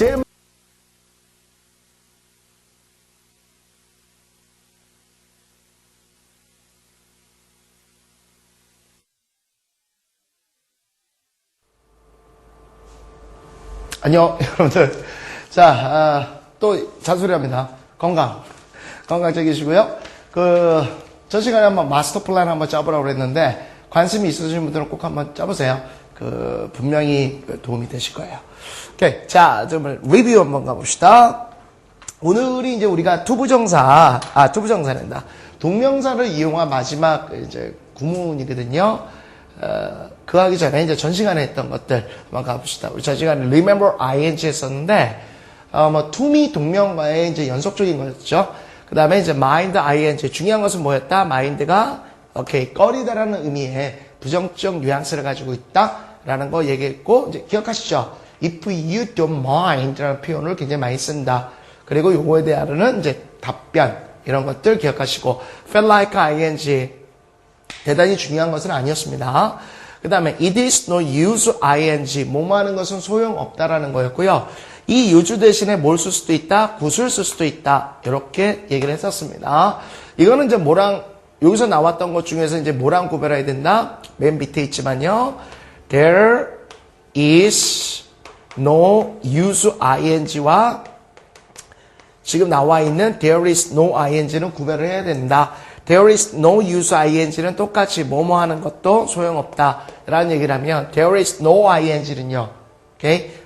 제일 안녕 여러분들. 자, 또 잔소리합니다. 건강 챙기시고요. 전 시간에 한번 마스터 플랜 한번 짜보라고 그랬는데 관심이 있으신 분들은 꼭 한번 짜보세요. 분명히 도움이 되실 거예요. 오케이. 자, 좀 리뷰 한번 가봅시다. 오늘이 이제 우리가 투부정사란다. 동명사를 이용한 마지막 이제 구문이거든요. 그 하기 전에 이제 전 시간에 했던 것들 한번 가봅시다. 우리 전 시간에 remember ing 했었는데, to me 동명과의 이제 연속적인 거였죠. 그 다음에 이제 mind ing. 중요한 것은 뭐였다? mind가, 꺼리다라는 의미의 부정적 뉘앙스를 가지고 있다라는 거 얘기했고, 이제 기억하시죠? if you don't mind라는 표현을 굉장히 많이 쓴다. 그리고 요거에 대한은 이제 답변, 이런 것들 기억하시고, felt like ing. 대단히 중요한 것은 아니었습니다. 그 다음에 it is no use ing. 뭐뭐 하는 것은 소용없다라는 거였고요. 이 use 대신에 뭘 쓸 수도 있다? 굿을 쓸 수도 있다. 이렇게 얘기를 했었습니다. 이거는 이제 뭐랑 여기서 나왔던 것 중에서 이제 뭐랑 구별해야 된다? 맨 밑에 있지만요. There is no use ing와 지금 나와 있는 there is no ing는 구별을 해야 된다. There is no use ing는 똑같이 뭐뭐 하는 것도 소용없다 라는 얘기를 하면 there is no ing는요.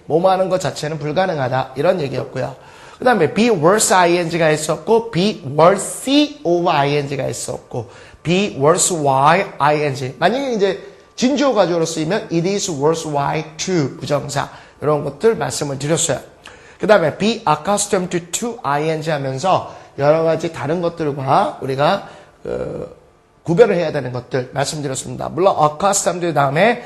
뭐뭐 하는 것 자체는 불가능하다 이런 얘기였고요. 그 다음에 be worse ing가 있었고 be worthy of ing가 있었고 be worthwhile ing. 만약에 이제 진주어 가주어로 쓰이면 it is worthwhile to 부정사 이런 것들 말씀을 드렸어요. 그 다음에 be accustomed to ing 하면서 여러 가지 다른 것들과 우리가 구별을 해야 되는 것들 말씀드렸습니다. 물론 accustomed 다음에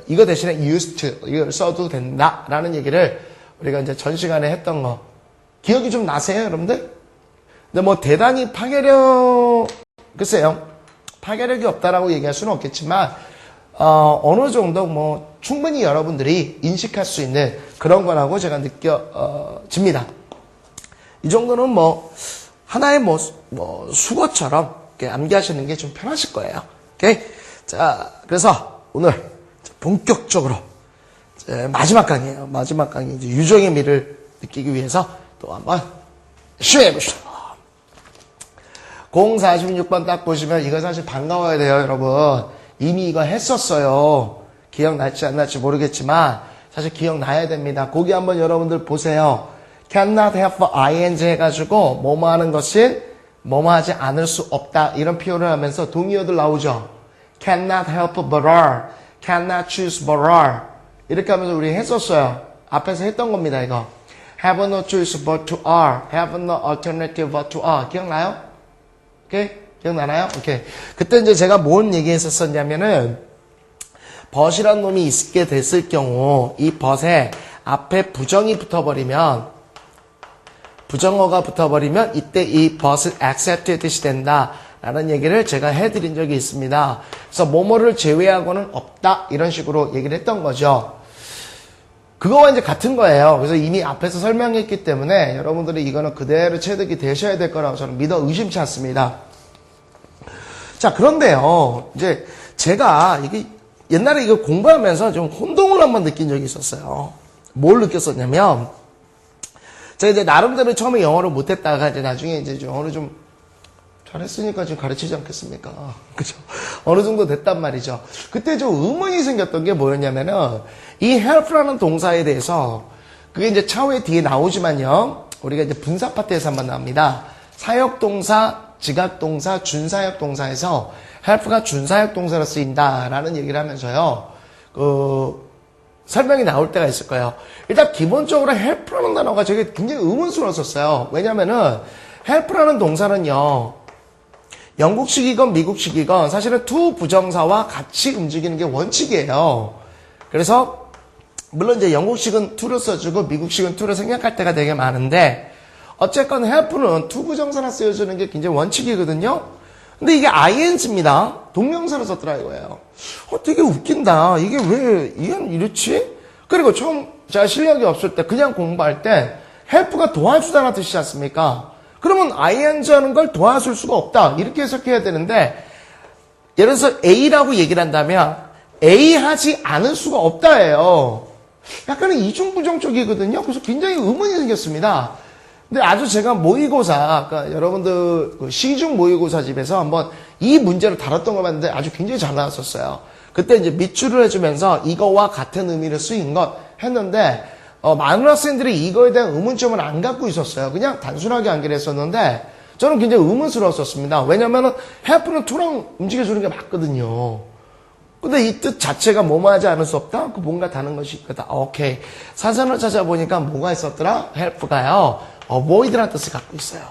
이거 대신에 used to 이걸 써도 된다라는 얘기를 우리가 이제 전 시간에 했던 거 기억이 좀 나세요, 여러분들? 근데 뭐 대단히 글쎄요. 파괴력이 없다라고 얘기할 수는 없겠지만 어느 정도 뭐 충분히 여러분들이 인식할 수 있는 그런 거라고 제가 느껴집니다. 이 정도는 뭐 하나의 수거처럼 암기하시는 게 좀 편하실 거예요. 오케이? 자, 그래서 오늘 본격적으로 마지막 강의예요. 마지막 강의 이제 유정의 미를 느끼기 위해서 또 한번 시험해 보시죠. 046번 딱 보시면 이거 사실 반가워야 돼요, 여러분. 이미 이거 했었어요. 기억날지 안 날지 모르겠지만 사실 기억나야 됩니다. 거기 한번 여러분들 보세요. cannot have ing 해가지고 뭐뭐 하는 것은 뭐뭐 하지 않을 수 없다 이런 표현을 하면서 동의어들 나오죠. cannot help but are, cannot choose but are 이렇게 하면서 우리 했었어요. 앞에서 했던 겁니다. 이거 have no choice but to are, have no alternative but to are. 기억나요? 오케이? 기억나나요? 오케이. 그때 이제 제가 뭔 얘기 했었었냐면은 but이라는 놈이 있게 됐을 경우 이 but에 앞에 부정이 붙어버리면 부정어가 붙어버리면 이때 이 but은 accept의 뜻이 된다 라는 얘기를 제가 해드린 적이 있습니다. 그래서 뭐뭐를 제외하고는 없다 이런 식으로 얘기를 했던 거죠. 그거와 이제 같은 거예요. 그래서 이미 앞에서 설명했기 때문에 여러분들이 이거는 그대로 체득이 되셔야 될 거라고 저는 믿어 의심치 않습니다. 자, 그런데요. 이제 제가 이게 옛날에 이거 공부하면서 좀 혼동을 한번 느낀 적이 있었어요. 뭘 느꼈었냐면 제가 이제 나름대로 처음에 영어를 못했다가 이제 나중에 이제 영어를 좀 잘했으니까 지금 가르치지 않겠습니까? 그죠? 어느 정도 됐단 말이죠. 그때 좀 의문이 생겼던 게 뭐였냐면은 이 help라는 동사에 대해서 그게 이제 차후에 뒤에 나오지만요. 우리가 이제 분사 파트에서 한번 나옵니다. 사역동사, 지각동사, 준사역동사에서 help가 준사역동사로 쓰인다라는 얘기를 하면서요. 설명이 나올 때가 있을 거예요. 일단 기본적으로 help라는 단어가 되게 굉장히 의문스러웠었어요. 왜냐면은 help라는 동사는요. 영국식이건 미국식이건 사실은 to 부정사와 같이 움직이는 게 원칙이에요. 그래서 물론 이제 영국식은 to를 써주고 미국식은 to를 생략할 때가 되게 많은데 어쨌건 help는 to 부정사나 쓰여주는 게 굉장히 원칙이거든요. 근데 이게 ing입니다. 동명사로 썼더라 이거예요. 되게 웃긴다. 이게 왜 이건 이렇지? 그리고 처음 제가 실력이 없을 때 그냥 공부할 때 help가 도와주다라는 뜻이지 않습니까? 그러면 ing 하는 걸 도와줄 수가 없다. 이렇게 해석해야 되는데 예를 들어서 A라고 얘기를 한다면 A 하지 않을 수가 없다예요. 약간은 이중부정적이거든요. 그래서 굉장히 의문이 생겼습니다. 근데 아주 제가 모의고사, 그러니까 여러분들 시중 모의고사 집에서 한번 이 문제를 다뤘던 걸 봤는데 아주 굉장히 잘 나왔었어요. 그때 이제 밑줄을 해주면서 이거와 같은 의미를 쓰인 것 했는데 많은 학생들이 이거에 대한 의문점을 안 갖고 있었어요. 그냥 단순하게 암기를 했었는데 저는 굉장히 의문스러웠었습니다. 왜냐면은 help는 to랑 움직여주는 게 맞거든요. 근데 이 뜻 자체가 뭐뭐 하지 않을 수 없다? 그 뭔가 다른 것이 있거다. 오케이. 사전을 찾아보니까 뭐가 있었더라? help가요. avoid라는 뜻을 갖고 있어요.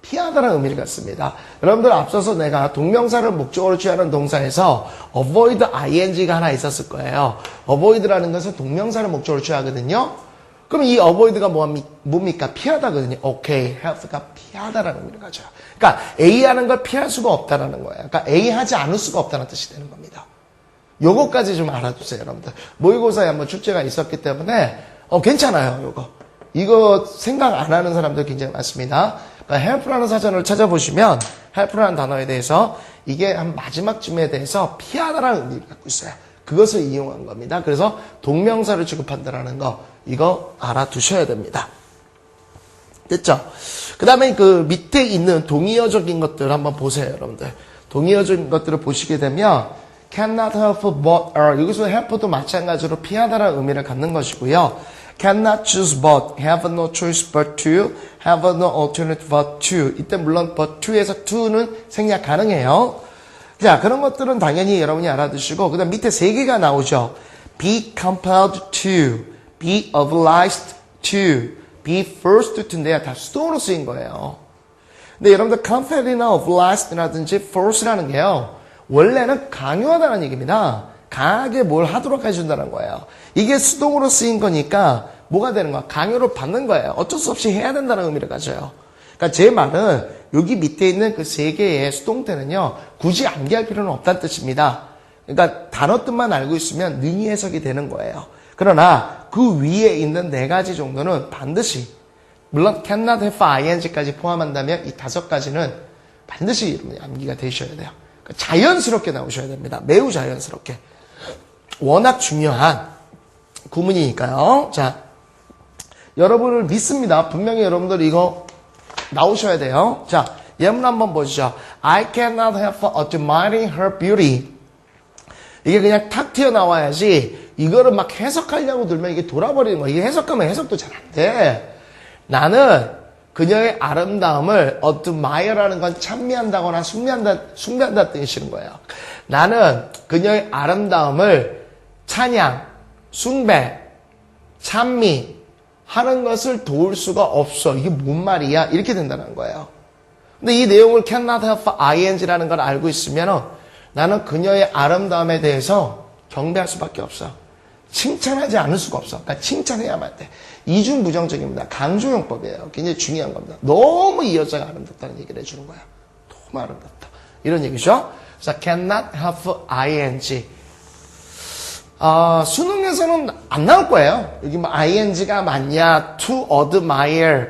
피하다라는 의미를 갖습니다. 여러분들 앞서서 내가 동명사를 목적으로 취하는 동사에서 avoid ing가 하나 있었을 거예요. avoid라는 것은 동명사를 목적으로 취하거든요. 그럼 이 avoid가 뭡니까? 피하다거든요. 오케이. help가 피하다라는 의미를 가져요. 그러니까 A 하는 걸 피할 수가 없다라는 거예요. 그러니까 A 하지 않을 수가 없다는 뜻이 되는 겁니다. 요거까지 좀 알아두세요, 여러분들. 모의고사에 한번 출제가 있었기 때문에 괜찮아요, 요거. 이거 생각 안 하는 사람들 굉장히 많습니다. 그러니까 help라는 사전을 찾아보시면 help라는 단어에 대해서 이게 한 마지막쯤에 대해서 피하다라는 의미를 갖고 있어요. 그것을 이용한 겁니다. 그래서 동명사를 취급한다라는 거 이거 알아두셔야 됩니다. 됐죠? 그 다음에 그 밑에 있는 동의어적인 것들 한번 보세요, 여러분들. 동의어적인 것들을 보시게 되면 cannot help but are 여기서 help도 마찬가지로 피하다라는 의미를 갖는 것이고요. cannot choose but, have no choice but to, have no alternative but to. 이때 물론 but to에서 to는 생략 가능해요. 자, 그런 것들은 당연히 여러분이 알아두시고 그 다음 밑에 세 개가 나오죠. be compelled to, be obliged to, be forced to인데요. 다 수동으로 쓰인 거예요. 근데 여러분들 compelled이나 obliged라든지 force라는 게요. 원래는 강요하다는 얘기입니다. 강하게 뭘 하도록 해준다는 거예요. 이게 수동으로 쓰인 거니까 뭐가 되는 거야? 강요를 받는 거예요. 어쩔 수 없이 해야 된다는 의미를 가져요. 그러니까 제 말은 여기 밑에 있는 그 세 개의 수동태는요. 굳이 암기할 필요는 없다는 뜻입니다. 그러니까 단어 뜻만 알고 있으면 능히 해석이 되는 거예요. 그러나 그 위에 있는 네 가지 정도는 반드시 물론 cannot have ing까지 포함한다면 이 다섯 가지는 반드시 암기가 되셔야 돼요. 그러니까 자연스럽게 나오셔야 됩니다. 매우 자연스럽게. 워낙 중요한 구문이니까요. 자, 여러분을 믿습니다. 분명히 여러분들 이거 나오셔야 돼요. 자, 예문 한번 보시죠. I cannot help admiring her beauty. 이게 그냥 탁 튀어나와야지 이거를 막 해석하려고 들면 이게 돌아버리는 거야. 이게 해석하면 해석도 잘 안 돼. 나는 그녀의 아름다움을 admire라는 건 찬미한다거나 숭배한다 뜻이는 거예요. 나는 그녀의 아름다움을 찬양, 숭배, 찬미 하는 것을 도울 수가 없어. 이게 뭔 말이야? 이렇게 된다는 거예요. 근데 이 내용을 cannot help ing라는 걸 알고 있으면 나는 그녀의 아름다움에 대해서 경배할 수밖에 없어. 칭찬하지 않을 수가 없어. 그러니까 칭찬해야만 돼. 이중부정적입니다. 강조용법이에요. 굉장히 중요한 겁니다. 너무 이 여자가 아름답다는 얘기를 해주는 거야. 너무 아름답다. 이런 얘기죠. 그래서 cannot help ing. 수능에서는 안 나올 거예요. 여기 뭐 ing가 맞냐, to admire,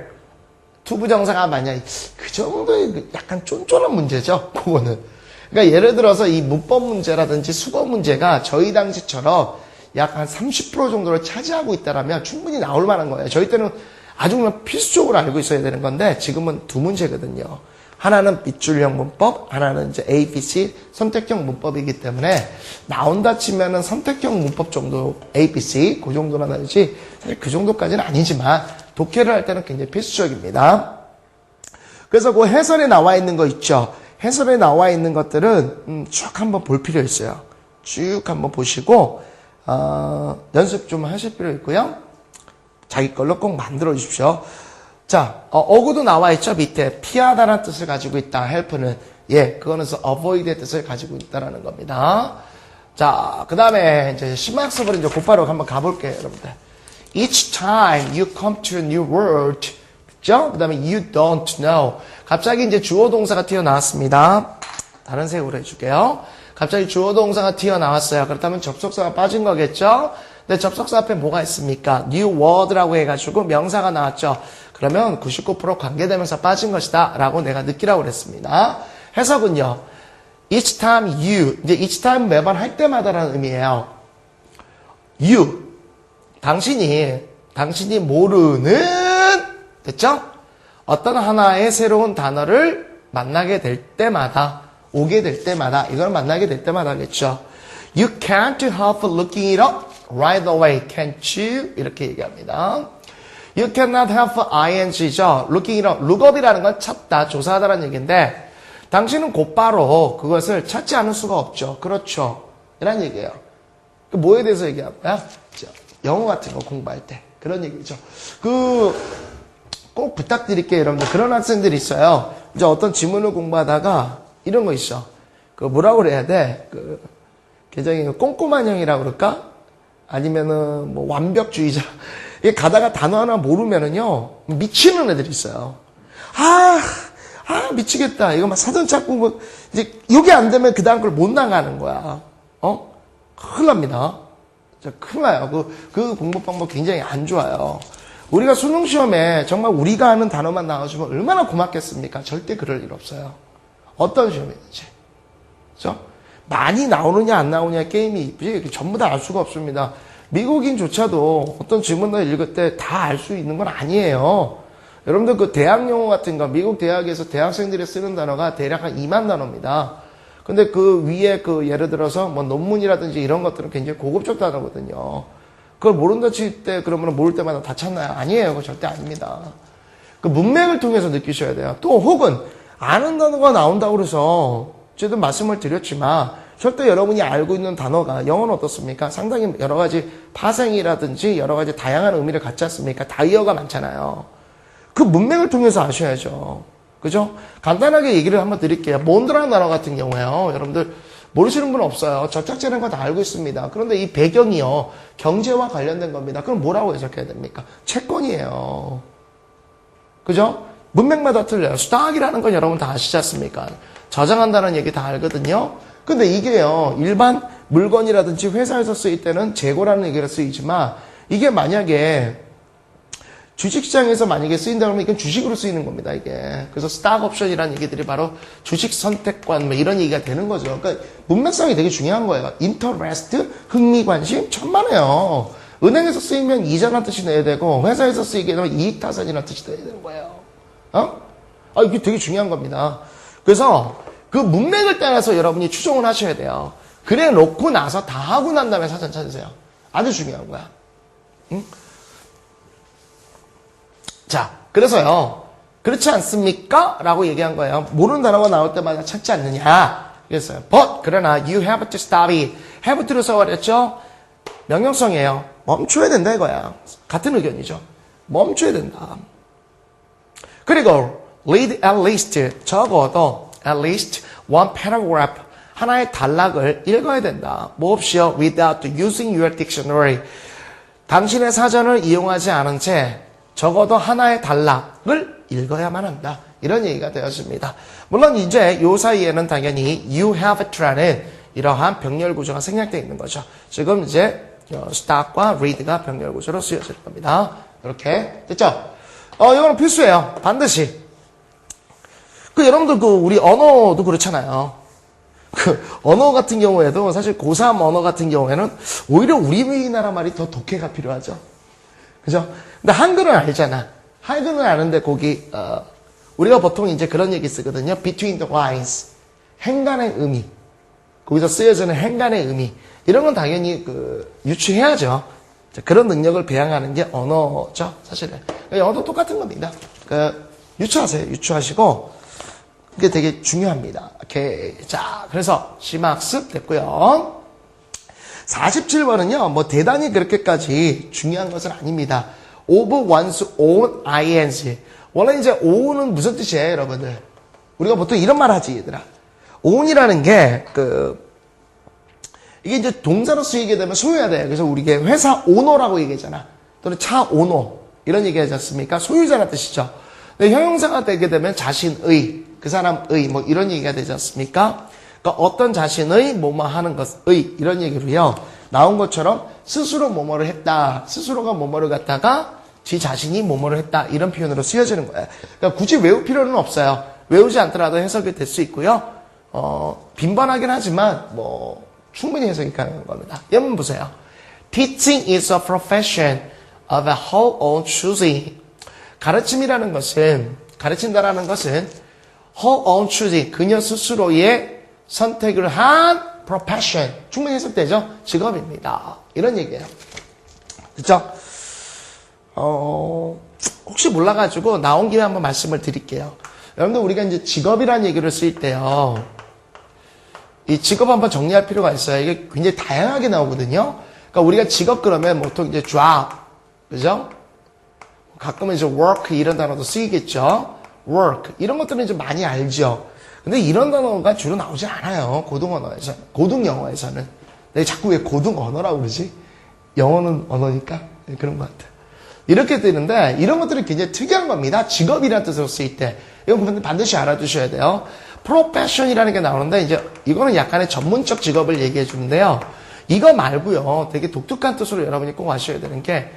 to 부정사가 맞냐. 그 정도의 약간 쫀쫀한 문제죠. 그거는. 그러니까 예를 들어서 이 문법 문제라든지 수거 문제가 저희 당시처럼 약 한 30% 정도를 차지하고 있다라면 충분히 나올 만한 거예요. 저희 때는 아주 그냥 필수적으로 알고 있어야 되는 건데 지금은 두 문제거든요. 하나는 밑줄형 문법, 하나는 이제 ABC 선택형 문법이기 때문에 나온다 치면은 선택형 문법 정도 ABC 그 정도나 나오지 그 정도까지는 아니지만 독해를 할 때는 굉장히 필수적입니다. 그래서 그 해설에 나와 있는 거 있죠. 해설에 나와 있는 것들은 쭉 한번 볼 필요 있어요. 쭉 한번 보시고 연습 좀 하실 필요 있고요. 자기 걸로 꼭 만들어 주십시오. 자, 어구도 나와 있죠. 밑에 피하다라는 뜻을 가지고 있다. help는 그거는 avoid의 뜻을 가지고 있다라는 겁니다. 자, 그 다음에 이제 심화학습을 이제 곧바로 한번 가볼게요, 여러분들. Each time you come to a new word, 그죠? 그 다음에 you don't know. 갑자기 이제 주어 동사가 튀어나왔습니다. 다른 색으로 해줄게요. 갑자기 주어 동사가 튀어나왔어요. 그렇다면 접속사가 빠진 거겠죠? 근데 접속사 앞에 뭐가 있습니까? new word라고 해가지고 명사가 나왔죠. 그러면 99% 관계대명사 빠진 것이다 라고 내가 느끼라고 그랬습니다. 해석은요. each time you, 이제 each time 매번 할 때마다라는 의미예요. you, 당신이 모르는, 됐죠? 어떤 하나의 새로운 단어를 만나게 될 때마다, 오게 될 때마다, 이걸 만나게 될 때마다겠죠. You can't help looking it up right away, can't you? 이렇게 얘기합니다. You cannot help ing죠. looking it up, look up이라는 건 찾다, 조사하다라는 얘기인데 당신은 곧바로 그것을 찾지 않을 수가 없죠. 그렇죠. 이란 얘기예요. 뭐에 대해서 얘기하는 거야? 영어 같은 거 공부할 때 그런 얘기죠. 꼭 부탁드릴게요, 여러분들. 그런 학생들이 있어요. 이제 어떤 지문을 공부하다가 이런 거 있어. 뭐라고 그래야 돼? 굉장히 꼼꼼한 형이라고 그럴까? 아니면은 뭐 완벽주의자. 이게 가다가 단어 하나 모르면은요 미치는 애들이 있어요. 미치겠다. 이거 막 사전 찾고 뭐 이제 이게 안 되면 그 다음 걸 못 나가는 거야. 큰일 납니다. 큰일 나요. 그 공부 방법 굉장히 안 좋아요. 우리가 수능 시험에 정말 우리가 아는 단어만 나와주면 얼마나 고맙겠습니까? 절대 그럴 일 없어요. 어떤 시험이든지. 그죠? 많이 나오느냐 안 나오느냐 게임이 전부 다 알 수가 없습니다. 미국인조차도 어떤 지문을 읽을 때 다 알 수 있는 건 아니에요. 여러분들 그 대학 용어 같은 거, 미국 대학에서 대학생들이 쓰는 단어가 대략 한 2만 단어입니다. 근데 그 위에 예를 들어서 뭐 논문이라든지 이런 것들은 굉장히 고급적 단어거든요. 그걸 모른다 칠 때 그러면 모를 때마다 다 찾나요? 아니에요. 그거 절대 아닙니다. 그 문맥을 통해서 느끼셔야 돼요. 또 혹은 아는 단어가 나온다고 그래서 저도 말씀을 드렸지만 절대 여러분이 알고 있는 단어가 영어는 어떻습니까? 상당히 여러 가지 파생이라든지 여러 가지 다양한 의미를 갖지 않습니까? 다이어가 많잖아요. 그 문맥을 통해서 아셔야죠. 그죠? 간단하게 얘기를 한번 드릴게요. 몬드라는 단어 같은 경우에요. 여러분들 모르시는 분 없어요. 접착제라는 거 다 알고 있습니다. 그런데 이 배경이요. 경제와 관련된 겁니다. 그럼 뭐라고 해석해야 됩니까? 채권이에요. 그죠? 문맥마다 틀려요. 스탁이라는 건 여러분 다 아시지 않습니까? 저장한다는 얘기 다 알거든요. 근데 이게요. 일반 물건이라든지 회사에서 쓰일 때는 재고라는 얘기가 쓰이지만 이게 만약에 주식시장에서 만약에 쓰인다 그러면 이건 주식으로 쓰이는 겁니다, 이게. 그래서 스탁 옵션이라는 얘기들이 바로 주식 선택관, 뭐 이런 얘기가 되는 거죠. 그러니까 문맥상이 되게 중요한 거예요. 인터레스트, 흥미, 관심, 천만에요. 은행에서 쓰이면 이자라는 뜻이 내야 되고, 회사에서 쓰이게 되면 이익 타산이라는 뜻이 내야 되는 거예요. 이게 되게 중요한 겁니다. 그래서 그 문맥을 따라서 여러분이 추종을 하셔야 돼요. 그래 놓고 나서 다 하고 난 다음에 사전 찾으세요. 아주 중요한 거야. 응? 자, 그래서요. 그렇지 않습니까? 라고 얘기한 거예요. 모르는 단어가 나올 때마다 찾지 않느냐. 그랬어요. But, 그러나, you have to stop it. have to를 써버렸죠? 명령성이에요. 멈춰야 된다 이거야. 같은 의견이죠. 멈춰야 된다. 그리고, read at least. 적어도, at least one paragraph. 하나의 단락을 읽어야 된다. 뭐 없이요? Without using your dictionary. 당신의 사전을 이용하지 않은 채, 적어도 하나의 단락을 읽어야만 한다. 이런 얘기가 되었습니다. 물론 이제 요 사이에는 당연히 you have to라는 이러한 병렬 구조가 생략되어 있는 거죠. 지금 이제 stop과 read가 병렬 구조로 쓰여질 겁니다. 이렇게 됐죠? 이거는 필수예요. 반드시. 여러분들 우리 언어도 그렇잖아요. 언어 같은 경우에도 사실 고3 언어 같은 경우에는 오히려 우리나라 말이 더 독해가 필요하죠. 그죠? 근데 한글은 알잖아. 한글은 아는데 거기 우리가 보통 이제 그런 얘기 쓰거든요. Between the lines. 행간의 의미. 거기서 쓰여지는 행간의 의미. 이런 건 당연히 유추해야죠. 그런 능력을 배양하는 게 언어죠. 사실은. 영어도 똑같은 겁니다. 유추하세요. 유추하시고 그게 되게 중요합니다. 오케이. 자, 그래서 심학습 됐고요. 47번은요. 뭐 대단히 그렇게까지 중요한 것은 아닙니다. of one's own ing. 원래 이제 own은 무슨 뜻이에요, 여러분들? 우리가 보통 이런 말 하지, 얘들아. own이라는 게 이게 이제 동사로 쓰이게 되면 소유해야 돼요. 그래서 우리 이게 회사 오너라고 얘기하잖아. 또는 차 오너 이런 얘기 하지 않습니까? 소유자라는 뜻이죠. 근데 형용사가 되게 되면 자신의, 그 사람의 뭐 이런 얘기가 되지 않습니까? 그러니까 어떤 자신의 뭐뭐 하는 것의 이런 얘기로요. 나온 것처럼 스스로 뭐뭐를 했다. 스스로가 뭐뭐를 갖다가 지 자신이 뭐뭐를 했다. 이런 표현으로 쓰여지는 거예요. 그러니까 굳이 외울 필요는 없어요. 외우지 않더라도 해석이 될 수 있고요. 빈번하긴 하지만 뭐 충분히 해석이 가능한 겁니다. 여러분 보세요. Teaching is a profession of a whole own choosing. 가르침이라는 것은, 가르친다라는 것은 whole own choosing, 그녀 스스로의 선택을 한 profession, 충분히 해석되죠? 직업입니다. 이런 얘기예요. 그렇죠? 혹시 몰라가지고 나온 김에 한번 말씀을 드릴게요. 여러분들 우리가 이제 직업이라는 얘기를 쓸 때요. 이 직업 한번 정리할 필요가 있어요. 이게 굉장히 다양하게 나오거든요. 그러니까 우리가 직업 그러면 보통 이제 job, 그죠? 가끔은 이제 work 이런 단어도 쓰이겠죠. work 이런 것들은 좀 많이 알죠. 근데 이런 단어가 주로 나오지 않아요. 고등언어에서, 고등영어에서는. 내가 자꾸 왜 고등언어라고 그러지? 영어는 언어니까 그런 것 같아. 이렇게 되는데 이런 것들은 굉장히 특이한 겁니다. 직업이라는 뜻으로 쓰일 때 이건 반드시 알아두셔야 돼요. profession이라는 게 나오는데 이제 이거는 약간의 전문적 직업을 얘기해 주는데요. 이거 말고요. 되게 독특한 뜻으로 여러분이 꼭 아셔야 되는 게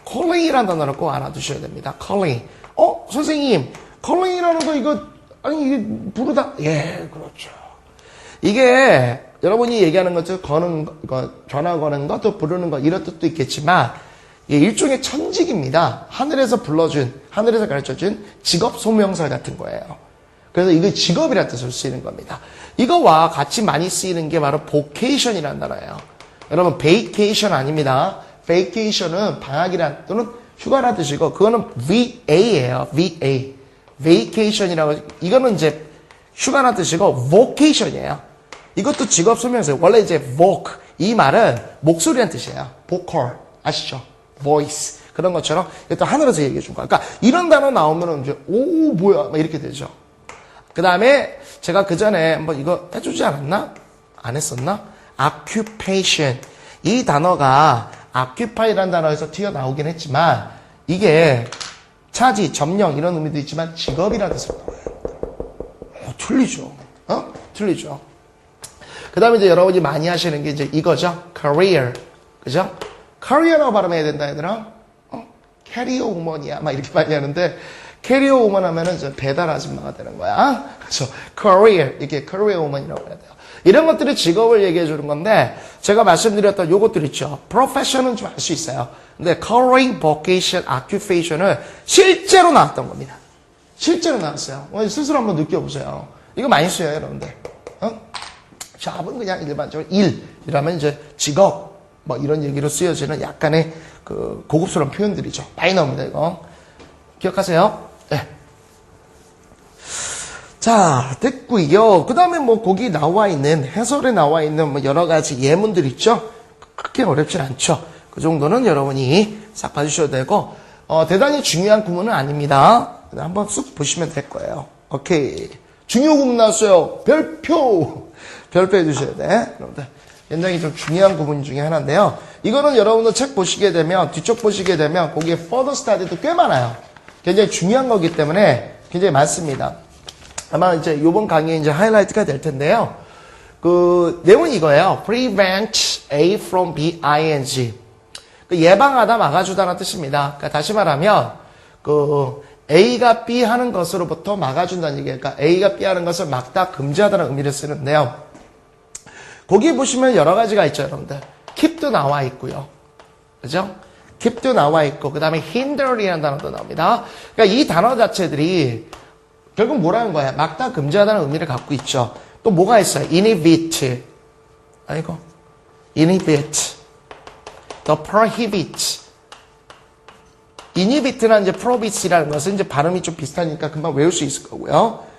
calling이라는 단어를 꼭 알아두셔야 됩니다. calling. 선생님, calling이라는 거 이거 아니 이게 부르다. 예, 그렇죠. 이게 여러분이 얘기하는 것처럼 거는 거, 전화 거는 것, 또 부르는 것 이런 뜻도 있겠지만 일종의 천직입니다. 하늘에서 불러준, 하늘에서 가르쳐준 직업 소명서 같은 거예요. 그래서 이거 직업이라는 뜻으로 쓰이는 겁니다. 이거와 같이 많이 쓰이는 게 바로 vocation이라는 단어예요. 여러분, vacation 아닙니다. vacation은 방학이란 또는 휴가라는 뜻이고, 그거는 VA예요. VA. vacation이라고, 이거는 이제 휴가라는 뜻이고, vocation이에요. 이것도 직업 소명서예요. 원래 이제 voc, 이 말은 목소리라는 뜻이에요. vocal. 아시죠? voice. 그런 것처럼 또 하늘에서 얘기해 준 거야. 그러니까 이런 단어 나오면은 이제 오 뭐야 막 이렇게 되죠. 그 다음에 제가 그 전에 한번 이거 해주지 않았나? 안 했었나? occupation. 이 단어가 occupy라는 단어에서 튀어나오긴 했지만 이게 차지, 점령 이런 의미도 있지만 직업이라는 뜻으로 나와요. 틀리죠. 틀리죠. 그 다음에 이제 여러분이 많이 하시는 게 이제 이거죠. career. 그죠? career라고 발음해야 된다, 얘들아. 캐리어 우먼이야. 막 이렇게 많이 하는데, 캐리어 우먼 하면은 이제 배달 아줌마가 되는 거야. 그래서 career, 이렇게 career 우먼이라고 해야 돼요. 이런 것들이 직업을 얘기해 주는 건데, 제가 말씀드렸던 요것들 있죠. profession은 좀 알 수 있어요. 근데 calling, vocation, occupation은 실제로 나왔던 겁니다. 실제로 나왔어요. 스스로 한번 느껴보세요. 이거 많이 써요, 여러분들. job은 그냥 일반적으로 일이라면 이제 직업, 뭐 이런 얘기로 쓰여지는 약간의 그 고급스러운 표현들이죠. 많이 나옵니다, 이거. 기억하세요? 네. 자, 됐고요. 그 다음에 뭐 거기 나와 있는, 해설에 나와 있는 뭐 여러 가지 예문들 있죠? 그렇게 어렵진 않죠. 그 정도는 여러분이 싹 봐주셔도 되고, 대단히 중요한 구문은 아닙니다. 한번 쑥 보시면 될 거예요. 오케이. 중요 구문 나왔어요. 별표! 별표 해주셔야 돼. 여러분들. 굉장히 좀 중요한 부분 중에 하나인데요. 이거는 여러분들 책 보시게 되면, 뒤쪽 보시게 되면, 거기에 further study도 꽤 많아요. 굉장히 중요한 거기 때문에 굉장히 많습니다. 아마 이제 이번 강의에 이제 하이라이트가 될 텐데요. 그, 내용은 이거예요. prevent A from B, ing. 그 예방하다, 막아주다라는 뜻입니다. 그러니까 다시 말하면, 그, A가 B 하는 것으로부터 막아준다는 얘기예요. 그러니까 A가 B 하는 것을 막다, 금지하다는 의미를 쓰는데요. 거기 보시면 여러 가지가 있죠, 여러분들. keep도 나와 있고요. 그죠? keep도 나와 있고, 그 다음에 hinder이라는 단어도 나옵니다. 그러니까 이 단어 자체들이 결국 뭐라는 거야? 막다, 금지하다는 의미를 갖고 있죠. 또 뭐가 있어요? inhibit. 아이고. inhibit. 또 prohibit. inhibit나 이제 prohibit이라는 것은 이제 발음이 좀 비슷하니까 금방 외울 수 있을 거고요.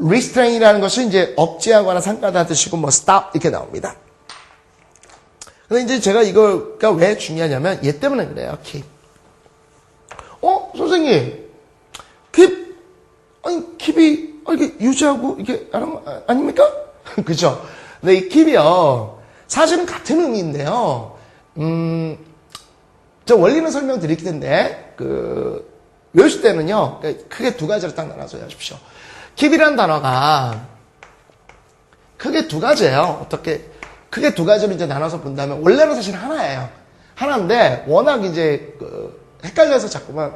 restrain이라는 것은 이제 억제하거나 상가다 뜻이고 뭐 stop 이렇게 나옵니다. 근데 이제 제가 이거가 왜 중요하냐면 얘 때문에 그래요. keep. 선생님. keep 아니 keep이 이게 유지하고 이게 아닙니까? 그죠? 근데 이 keep이요. 사실은 같은 의미인데요. 저 원리는 설명드릴 텐데 외우실 때는요. 크게 두 가지로 딱 나눠서 하십시오. keep이라는 단어가 크게 두 가지예요. 어떻게 크게 두 가지로 이제 나눠서 본다면, 원래는 사실 하나예요. 하나인데, 워낙 이제, 헷갈려서 자꾸만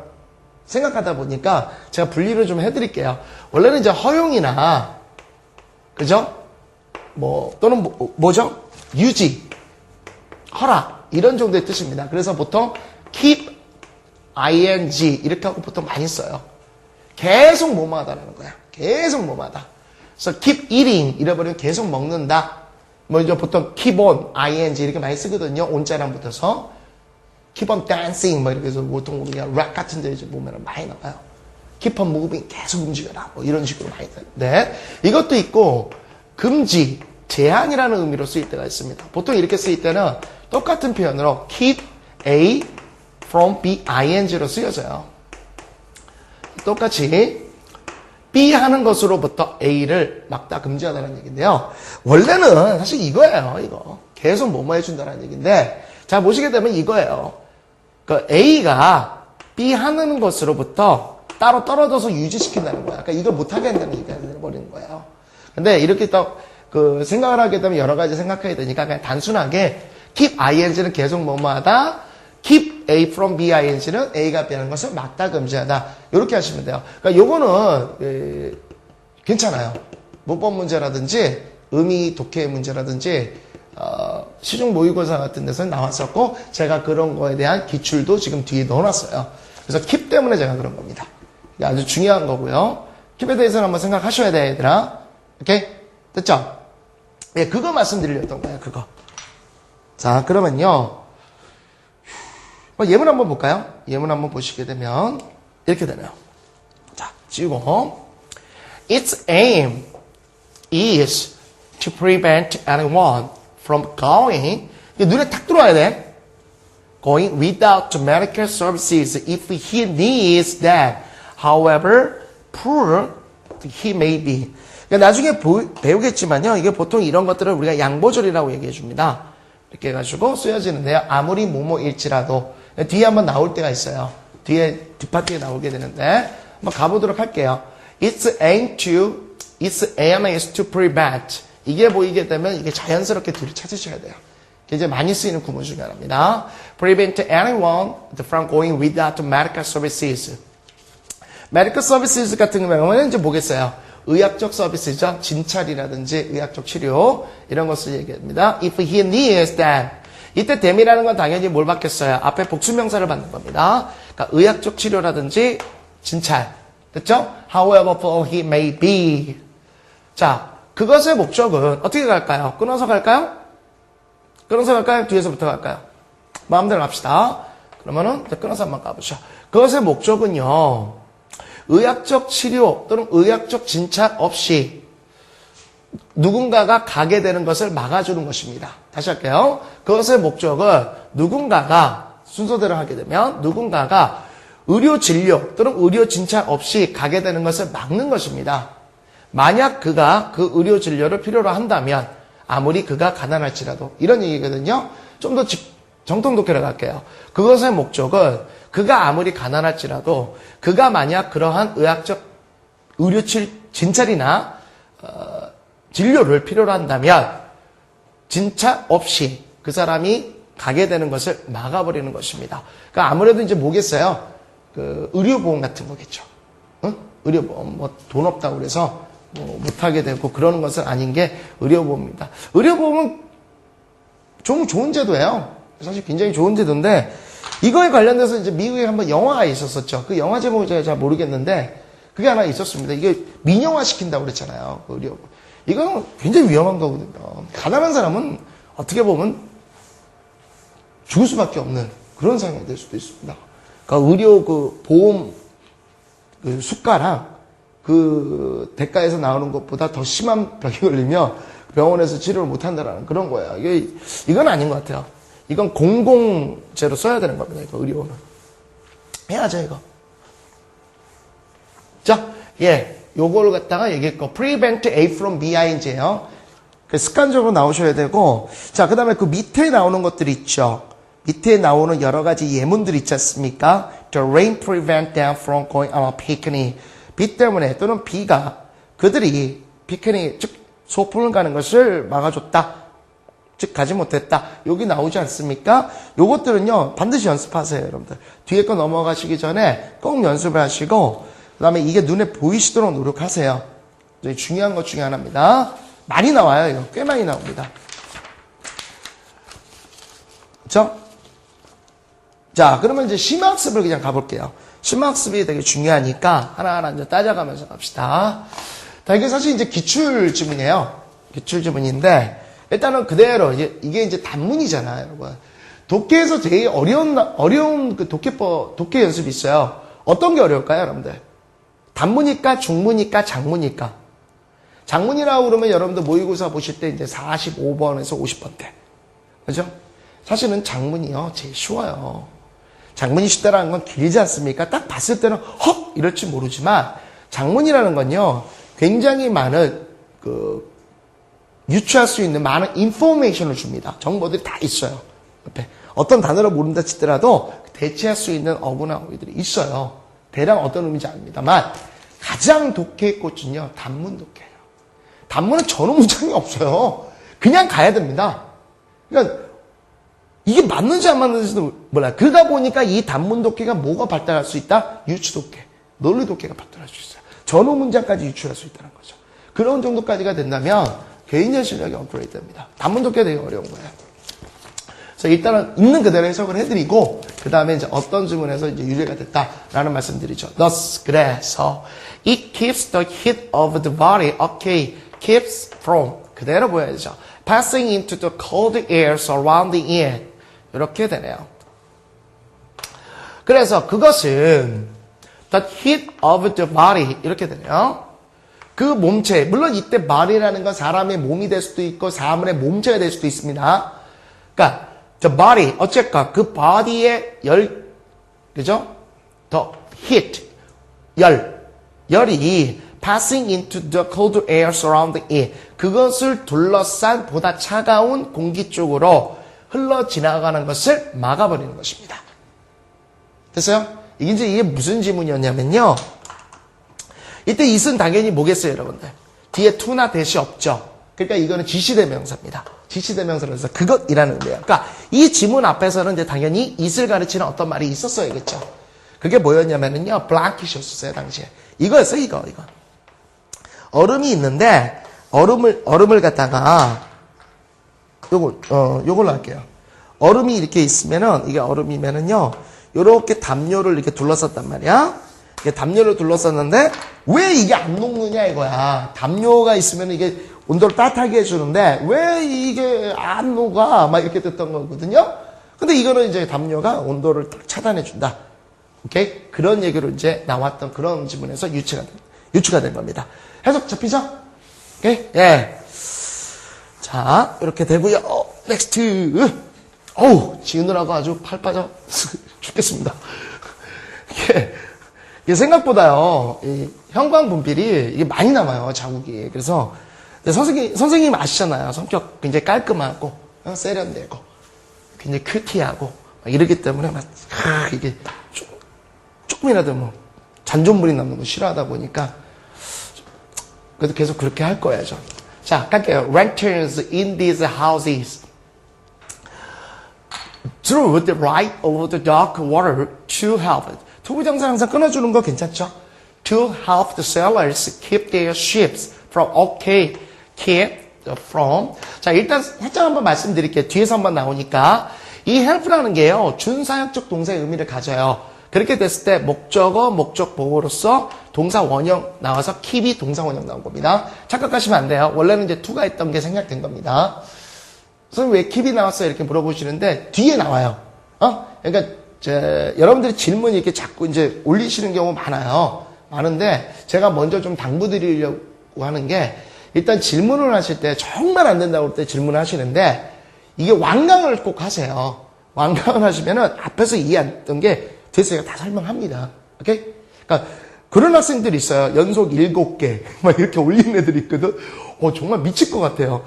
생각하다 보니까 제가 분리를 좀 해드릴게요. 원래는 이제 허용이나, 그죠? 또는 뭐죠? 유지, 허락, 이런 정도의 뜻입니다. 그래서 보통 keep, ing, 이렇게 하고 보통 많이 써요. 계속 뭐뭐 하다라는 거야. 계속 뭐뭐 하다. 그래서 keep eating, 이래버리면 계속 먹는다. 이제 보통 keep on, ing, 이렇게 많이 쓰거든요. 온자랑 붙어서. keep on dancing, 이렇게 해서 보통 그냥 락 같은 데 이제 보면 많이 나와요. keep on moving, 계속 움직여라. 이런 식으로 많이 쓰는데, 이것도 있고, 금지, 제한이라는 의미로 쓰일 때가 있습니다. 보통 이렇게 쓰일 때는 똑같은 표현으로 keep A from B, ing로 쓰여져요. 똑같이 B 하는 것으로부터 A를 막다 금지하다는 얘기인데요. 원래는 사실 이거예요. 이거 계속 뭐뭐 해준다는 얘기인데, 자 보시게 되면 이거예요. 그 A가 B 하는 것으로부터 따로 떨어져서 유지시킨다는 거야. 그러니까 이걸 못하게 한다는 얘기가 되어버리는 거예요. 근데 이렇게 또 생각을 하게 되면 여러 가지 생각하게 되니까 그냥 단순하게 keep ing는 계속 뭐뭐 하다, keep A from B ing는 A가 B 하는 것을 막다 금지하다. 이렇게 하시면 돼요. 그러니까 요거는 괜찮아요. 문법 문제라든지 의미 독해 문제라든지 시중 모의고사 같은 데서 나왔었고, 제가 그런 거에 대한 기출도 지금 뒤에 넣어놨어요. 그래서 keep 때문에 제가 그런 겁니다. 이게 아주 중요한 거고요. keep에 대해서는 한번 생각하셔야 돼, 얘들아. 오케이? 됐죠? 예, 그거 말씀드리려던 거예요, 그거. 자, 그러면요. 예문 한번 볼까요? 예문 한번 보시게 되면 이렇게 되네요. 자, 지우고. Its aim is to prevent anyone from going, 눈에 탁 들어와야 돼. Going without medical services if he needs them, however poor he may be. 그러니까 나중에 배우겠지만요. 이게 보통 이런 것들을 우리가 양보절이라고 얘기해 줍니다. 이렇게 해가지고 쓰여지는데요. 아무리 뭐뭐일지라도. 뒤에 한번 나올 때가 있어요. 뒷파트에 나오게 되는데, 한번 가보도록 할게요. Its aim is to prevent. 이게 보이게 되면 이게 자연스럽게 뒤를 찾으셔야 돼요. 이제 많이 쓰이는 구문 중에 하나입니다. Prevent anyone from going without medical services. medical services 같은 경우는 이제 뭐겠어요? 의학적 서비스죠. 진찰이라든지 의학적 치료 이런 것을 얘기합니다. If he needs them. 이때 them이라는 건 당연히 뭘 받겠어요? 앞에 복수명사를 받는 겁니다. 그러니까 의학적 치료라든지 진찰. 됐죠? However poor he may be. 자, 그것의 목적은 어떻게 갈까요? 끊어서 갈까요? 끊어서 갈까요? 뒤에서부터 갈까요? 마음대로 갑시다. 그러면은 끊어서 한번 가보죠. 그것의 목적은요. 의학적 치료 또는 의학적 진찰 없이 누군가가 가게 되는 것을 막아주는 것입니다. 다시 할게요. 그것의 목적은 누군가가 순서대로 하게 되면 누군가가 의료 진료 또는 의료 진찰 없이 가게 되는 것을 막는 것입니다. 만약 그가 그 의료 진료를 필요로 한다면 아무리 그가 가난할지라도 이런 얘기거든요. 좀 더 정통 독해를 갈게요. 그것의 목적은 그가 아무리 가난할지라도 그가 만약 그러한 의학적 의료 진찰이나 진료를 필요로 한다면 진찰 없이 그 사람이 가게 되는 것을 막아버리는 것입니다. 그러니까 아무래도 이제 뭐겠어요? 그 의료보험 같은 거겠죠. 응? 의료보험 뭐 돈 없다고 그래서 뭐 못하게 되고 그러는 것은 아닌 게 의료보험입니다. 의료보험은 좀 좋은 제도예요. 사실 굉장히 좋은 제도인데 이거에 관련돼서 이제 미국에 한번 영화가 있었었죠. 그 영화 제목을 제가 잘 모르겠는데 그게 하나 있었습니다. 이게 민영화 시킨다고 그랬잖아요. 그 의료. 이건 굉장히 위험한 거거든요. 가난한 사람은 어떻게 보면 죽을 수밖에 없는 그런 상황이 될 수도 있습니다. 그러니까 의료 그 보험 그 수가랑 그 대가에서 나오는 것보다 더 심한 병이 걸리면 병원에서 치료를 못 한다라는 그런 거예요. 이건 아닌 것 같아요. 이건 공공재로 써야 되는 겁니다. 이거 의료는. 해야죠, 이거. 자, 요거를 갖다가 얘기했고, prevent A from BING예요. 습관적으로 나오셔야 되고, 자, 그 다음에 그 밑에 나오는 것들이 있죠. 밑에 나오는 여러 가지 예문들 있지 않습니까? The rain prevent them from going on a picnic. 비 때문에 또는 비가 그들이 피크닉, 즉 소풍을 가는 것을 막아줬다. 즉 가지 못했다. 여기 나오지 않습니까? 요것들은요 반드시 연습하세요, 여러분들. 뒤에 거 넘어가시기 전에 꼭 연습을 하시고 그 다음에 이게 눈에 보이시도록 노력하세요. 중요한 것 중에 하나입니다. 많이 나와요. 이거 꽤 많이 나옵니다. 그렇죠? 자, 그러면 이제 심화학습을 그냥 가볼게요. 심화학습이 되게 중요하니까 하나하나 이제 따져가면서 갑시다. 자, 이게 사실 이제 기출지문이에요. 기출지문인데 일단은 그대로 이게 이제 단문이잖아요, 여러분. 독해에서 제일 어려운 그 독해 연습이 있어요. 어떤 게 어려울까요, 여러분들? 단문일까, 중문일까, 장문일까? 장문이라고 그러면 여러분들 모의고사 보실 때 이제 45번에서 50번대. 그죠? 사실은 장문이요, 제일 쉬워요. 장문이 쉽다라는 건 길지 않습니까? 딱 봤을 때는 헉! 이럴지 모르지만 장문이라는 건요, 굉장히 많은 유추할 수 있는 많은 인포메이션을 줍니다. 정보들이 다 있어요. 옆에. 어떤 단어를 모른다 치더라도 대체할 수 있는 어구나 어휘들이 있어요. 대략 어떤 의미인지 압니다만 가장 독해의 꽃은요, 단문 독해예요. 단문은 전후 문장이 없어요. 그냥 가야 됩니다. 그러니까 이게 맞는지 안 맞는지도 몰라요. 그러다 보니까 이 단문 독해가 뭐가 발달할 수 있다? 유추 독해, 논리 독해가 발달할 수 있어요. 전후 문장까지 유추할 수 있다는 거죠. 그런 정도까지가 된다면 개인적 실력이 업그레이드 됩니다. 단문 독해 되게 어려운 거예요. 그래서 일단은 있는 그대로 해석을 해드리고 그 다음에 이제 어떤 질문에서 이제 유래가 됐다라는 말씀드리죠. Thus, 그래서 it keeps the heat of the body, okay, keeps from 그대로 보여야죠. Passing into the cold air surrounding it. 이렇게 되네요. 그래서 그것은 the heat of the body 이렇게 되네요. 그 몸체, 물론 이때 body라는 건 사람의 몸이 될 수도 있고 사람의 몸체가 될 수도 있습니다. 그러니까 the body, 어쨌건 그 body의 열, 그죠? the heat, 열이 passing into the cold air surrounding it. 그것을 둘러싼 보다 차가운 공기 쪽으로 흘러 지나가는 것을 막아버리는 것입니다. 됐어요? 이게 무슨 지문이었냐면요. 이때 it은 당연히 뭐겠어요, 여러분들? 뒤에 to나 that이 없죠. 그러니까 이거는 지시대명사입니다. 지시대명사로서 그것이라는 의미예요. 그러니까 이 지문 앞에서는 이제 당연히 it을 가르치는 어떤 말이 있었어야겠죠. 그게 뭐였냐면요, blanket이었어요, 당시에. 이거였어요, 이거. 얼음이 있는데 얼음을 갖다가 요걸로 할게요. 얼음이 이렇게 있으면은 이게 얼음이면은요, 요렇게 담요를 이렇게 둘러쌌단 말이야. 이게 담요를 둘러쌌는데 왜 이게 안 녹느냐 이거야. 담요가 있으면 이게 온도를 따뜻하게 해주는데 왜 이게 안 녹아? 막 이렇게 됐던 거거든요. 근데 이거는 이제 담요가 온도를 딱 차단해준다. 오케이? 그런 얘기로 이제 나왔던 그런 지문에서 유추가 된 겁니다. 해석 잡히죠? 오케이? 예. 자, 이렇게 되고요. 넥스트. 어우, 지우느라고 아주 팔 빠져 죽겠습니다. 이게 생각보다요, 이 형광 분필이 이게 많이 남아요, 자국이. 그래서 선생님 아시잖아요. 성격 굉장히 깔끔하고 세련되고 굉장히 큐티하고 이러기 때문에 막 이게 조금이라도 뭐 잔존물이 남는 거 싫어하다 보니까 그래도 계속 그렇게 할 거예요, 저. 자, 갈게요. Lanterns in these houses through the light of the dark water to help it. 투부정사 항상 끊어주는 거 괜찮죠? To help the sailors keep their ships from okay, keep from. 자, 일단 살짝 한번 말씀드릴게요. 뒤에서 한번 나오니까 이 help라는 게요, 준사역적 동사의 의미를 가져요. 그렇게 됐을 때 목적어, 목적 보호로서 동사 원형 나와서 keep이 동사 원형 나온 겁니다. 착각하시면 안 돼요. 원래는 이제 to가 있던 게 생략된 겁니다. 선생님 왜 keep이 나왔어요? 이렇게 물어보시는데 뒤에 나와요. 그러니까 여러분들이 질문 이렇게 자꾸 이제 올리시는 경우 많은데 제가 먼저 좀 당부드리려고 하는 게 일단 질문을 하실 때 정말 안 된다고 할 때 질문을 하시는데 이게 완강을 꼭 하세요. 완강을 하시면은 앞에서 이해 안 했던 게 뒤에서 제가 다 설명합니다. 오케이? 그러니까 그런 학생들이 있어요. 연속 7개 막 이렇게 올리는 애들이 있거든. 정말 미칠 것 같아요.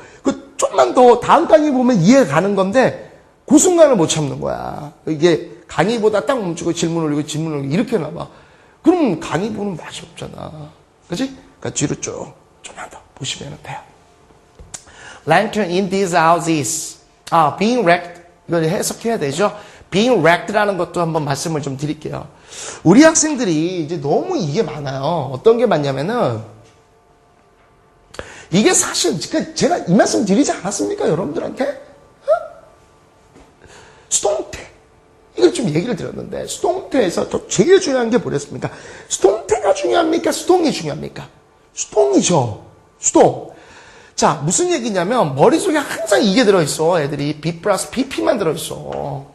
좀만 더 다음 강의 보면 이해가 가는 건데 그 순간을 못 참는 거야. 이게 강의보다 딱 멈추고 질문 올리고 이렇게 나와. 그럼 강의 보는 맛이 없잖아. 그치? 그러니까 뒤로 좀만 더 보시면 돼요. Lantern in these houses. being wrecked. 이걸 해석해야 되죠. being wrecked라는 것도 한번 말씀을 좀 드릴게요. 우리 학생들이 이제 너무 이게 많아요. 어떤 게 많냐면은, 이게 사실, 제가 이 말씀 드리지 않았습니까? 여러분들한테? 수동태. 이걸 좀 얘기를 드렸는데, 수동태에서 또 제일 중요한 게 뭐랬습니까? 수동태가 중요합니까? 수동이 중요합니까? 수동이죠. 수동. 자, 무슨 얘기냐면, 머릿속에 항상 이게 들어있어. 애들이 B 플러스 BP만 들어있어.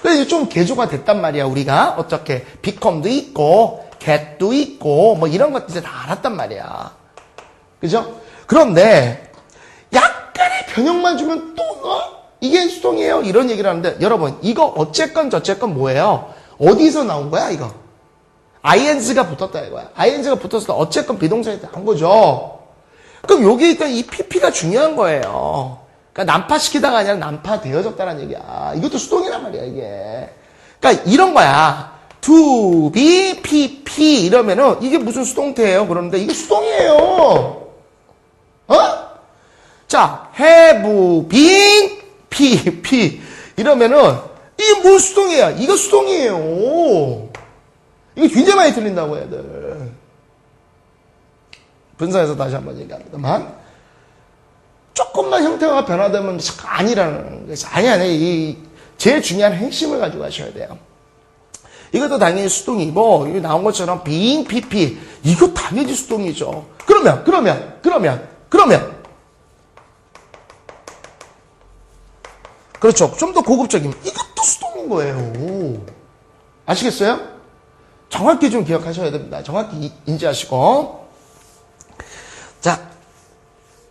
그래서 좀 개조가 됐단 말이야, 우리가. 어떻게. become도 있고, get도 있고, 뭐 이런 것들 이제 다 알았단 말이야. 그죠? 그런데, 약간의 변형만 주면 또, 이게 수동이에요. 이런 얘기를 하는데, 여러분, 이거 어쨌건 저쨌건 뭐예요? 어디서 나온 거야, 이거? ing가 붙었다 이거야. ing가 붙었을 때 어쨌건 비동사에 한 거죠. 그럼 여기 있던 이 pp가 중요한 거예요. 그러니까 난파시키다가 아니라 난파되어졌다는 얘기야. 이것도 수동이란 말이야, 이게. 그러니까 이런 거야. to be, pp 이러면은 이게 무슨 수동태예요? 그러는데 이게 수동이에요. 자, have been, pp 이러면은 이게 뭘 수동이야? 이거 수동이에요. 이게 굉장히 많이 틀린다고 애들. 분사해서 다시 한번 얘기합니다만 조금만 형태가 변화되면 아니라는 거죠. 아니 제일 중요한 핵심을 가지고 가셔야 돼요. 이것도 당연히 수동이고 여기 나온 것처럼 being pp 이거 당연히 수동이죠. 그러면 그렇죠. 좀 더 고급적이면 이것도 수동인 거예요. 아시겠어요? 정확히 좀 기억하셔야 됩니다. 정확히 인지하시고. 자,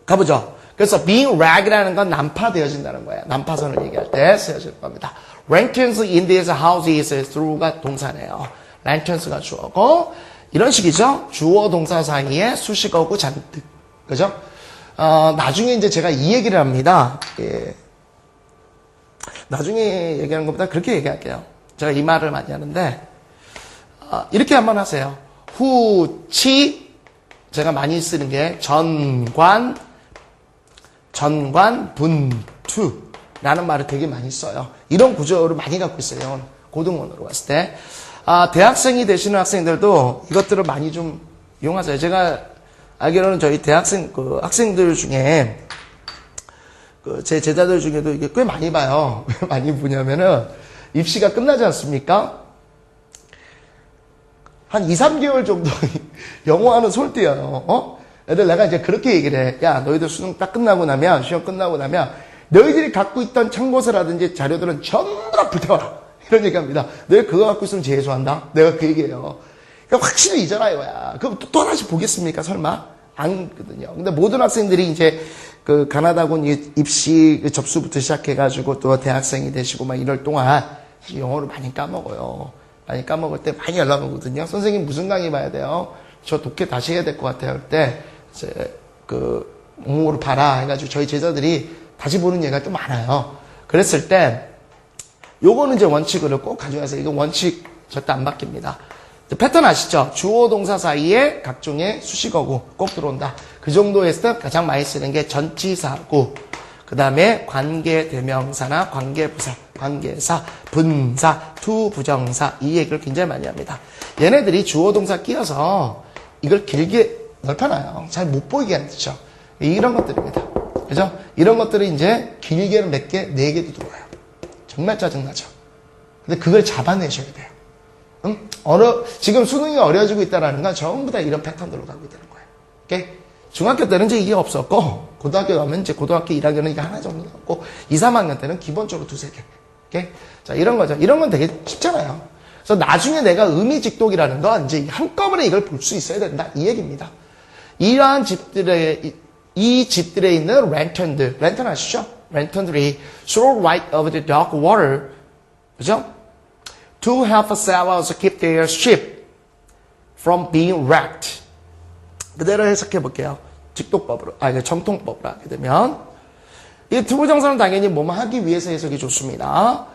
가보죠. 그래서 being wrecked라는 건 난파되어진다는 거예요. 난파선을 얘기할 때 쓰여질 겁니다. Lanterns in this house is through가 동사네요. lanterns가 주어고 이런 식이죠. 주어 동사 사이에 수식어고 잔뜩. 그죠? 나중에 이제 제가 이 얘기를 합니다. 예. 나중에 얘기하는 것보다 그렇게 얘기할게요. 제가 이 말을 많이 하는데 이렇게 한번 하세요. 후치 제가 많이 쓰는 게 전관 분투라는 말을 되게 많이 써요. 이런 구조를 많이 갖고 있어요. 고등원으로 갔을 때. 대학생이 되시는 학생들도 이것들을 많이 좀 이용하세요. 제가 알기로는 저희 대학생 학생들 중에 제 제자들 중에도 이게 꽤 많이 봐요. 왜 많이 보냐면은 입시가 끝나지 않습니까? 한 2, 3개월 정도 영어하는 솔띠예요. 애들 내가 이제 그렇게 얘기를 해. 야, 너희들 수능 딱 끝나고 나면, 시험 끝나고 나면 너희들이 갖고 있던 참고서라든지 자료들은 전부 다 불태워라. 이런 얘기합니다. 너희 그거 갖고 있으면 재수한다. 내가 그 얘기해요. 그러니까 확실히 잊어라 이거야. 그럼 또 하나씩 보겠습니까? 설마? 아니거든요. 근데 모든 학생들이 이제 그 가나다군 입시 접수부터 시작해가지고 또 대학생이 되시고 막 이럴 동안 영어를 많이 까먹어요. 많이 까먹을 때 많이 연락 오거든요. 선생님 무슨 강의 봐야 돼요? 저 독해 다시 해야 될 것 같아요. 할 때 이제 목록으로 봐라 해가지고 저희 제자들이 다시 보는 얘기가 또 많아요. 그랬을 때 요거는 이제 원칙을 꼭 가져가세요. 이거 원칙 절대 안 바뀝니다. 패턴 아시죠? 주어 동사 사이에 각종의 수식어구 꼭 들어온다. 그 정도에서 가장 많이 쓰는 게 전치사구, 그 다음에 관계대명사나 관계부사, 관계사, 분사, 투부정사 이 얘기를 굉장히 많이 합니다. 얘네들이 주어 동사 끼어서 이걸 길게 넓혀놔요. 잘 못 보이게 하죠. 이런 것들입니다. 그죠? 이런 것들이 이제 길게는 몇 개, 4개도 들어와요. 정말 짜증나죠. 근데 그걸 잡아내셔야 돼요. 지금 수능이 어려워지고 있다는 건 전부 다 이런 패턴들로 가고 있다는 거예요. 오케이? 중학교 때는 이제 이게 없었고, 고등학교 가면 이제 고등학교 1학년은 이게 하나 정도 나왔고, 2, 3학년 때는 기본적으로 2, 3개. 오케이? 자, 이런 거죠. 이런 건 되게 쉽잖아요. 그래서 나중에 내가 의미직독이라는 건 이제 한꺼번에 이걸 볼 수 있어야 된다. 이 얘기입니다. 이러한 이 집들에 있는 랜턴들, 랜턴 아시죠? 랜턴들이 throw right over the dark water. 그죠? To help sailors keep their ship from being wrecked. 그대로 해석해 볼게요. 직독법으로, 정통법으로 하게 되면. 이 투부정사는 당연히 뭐뭐 하기 위해서 해석이 좋습니다.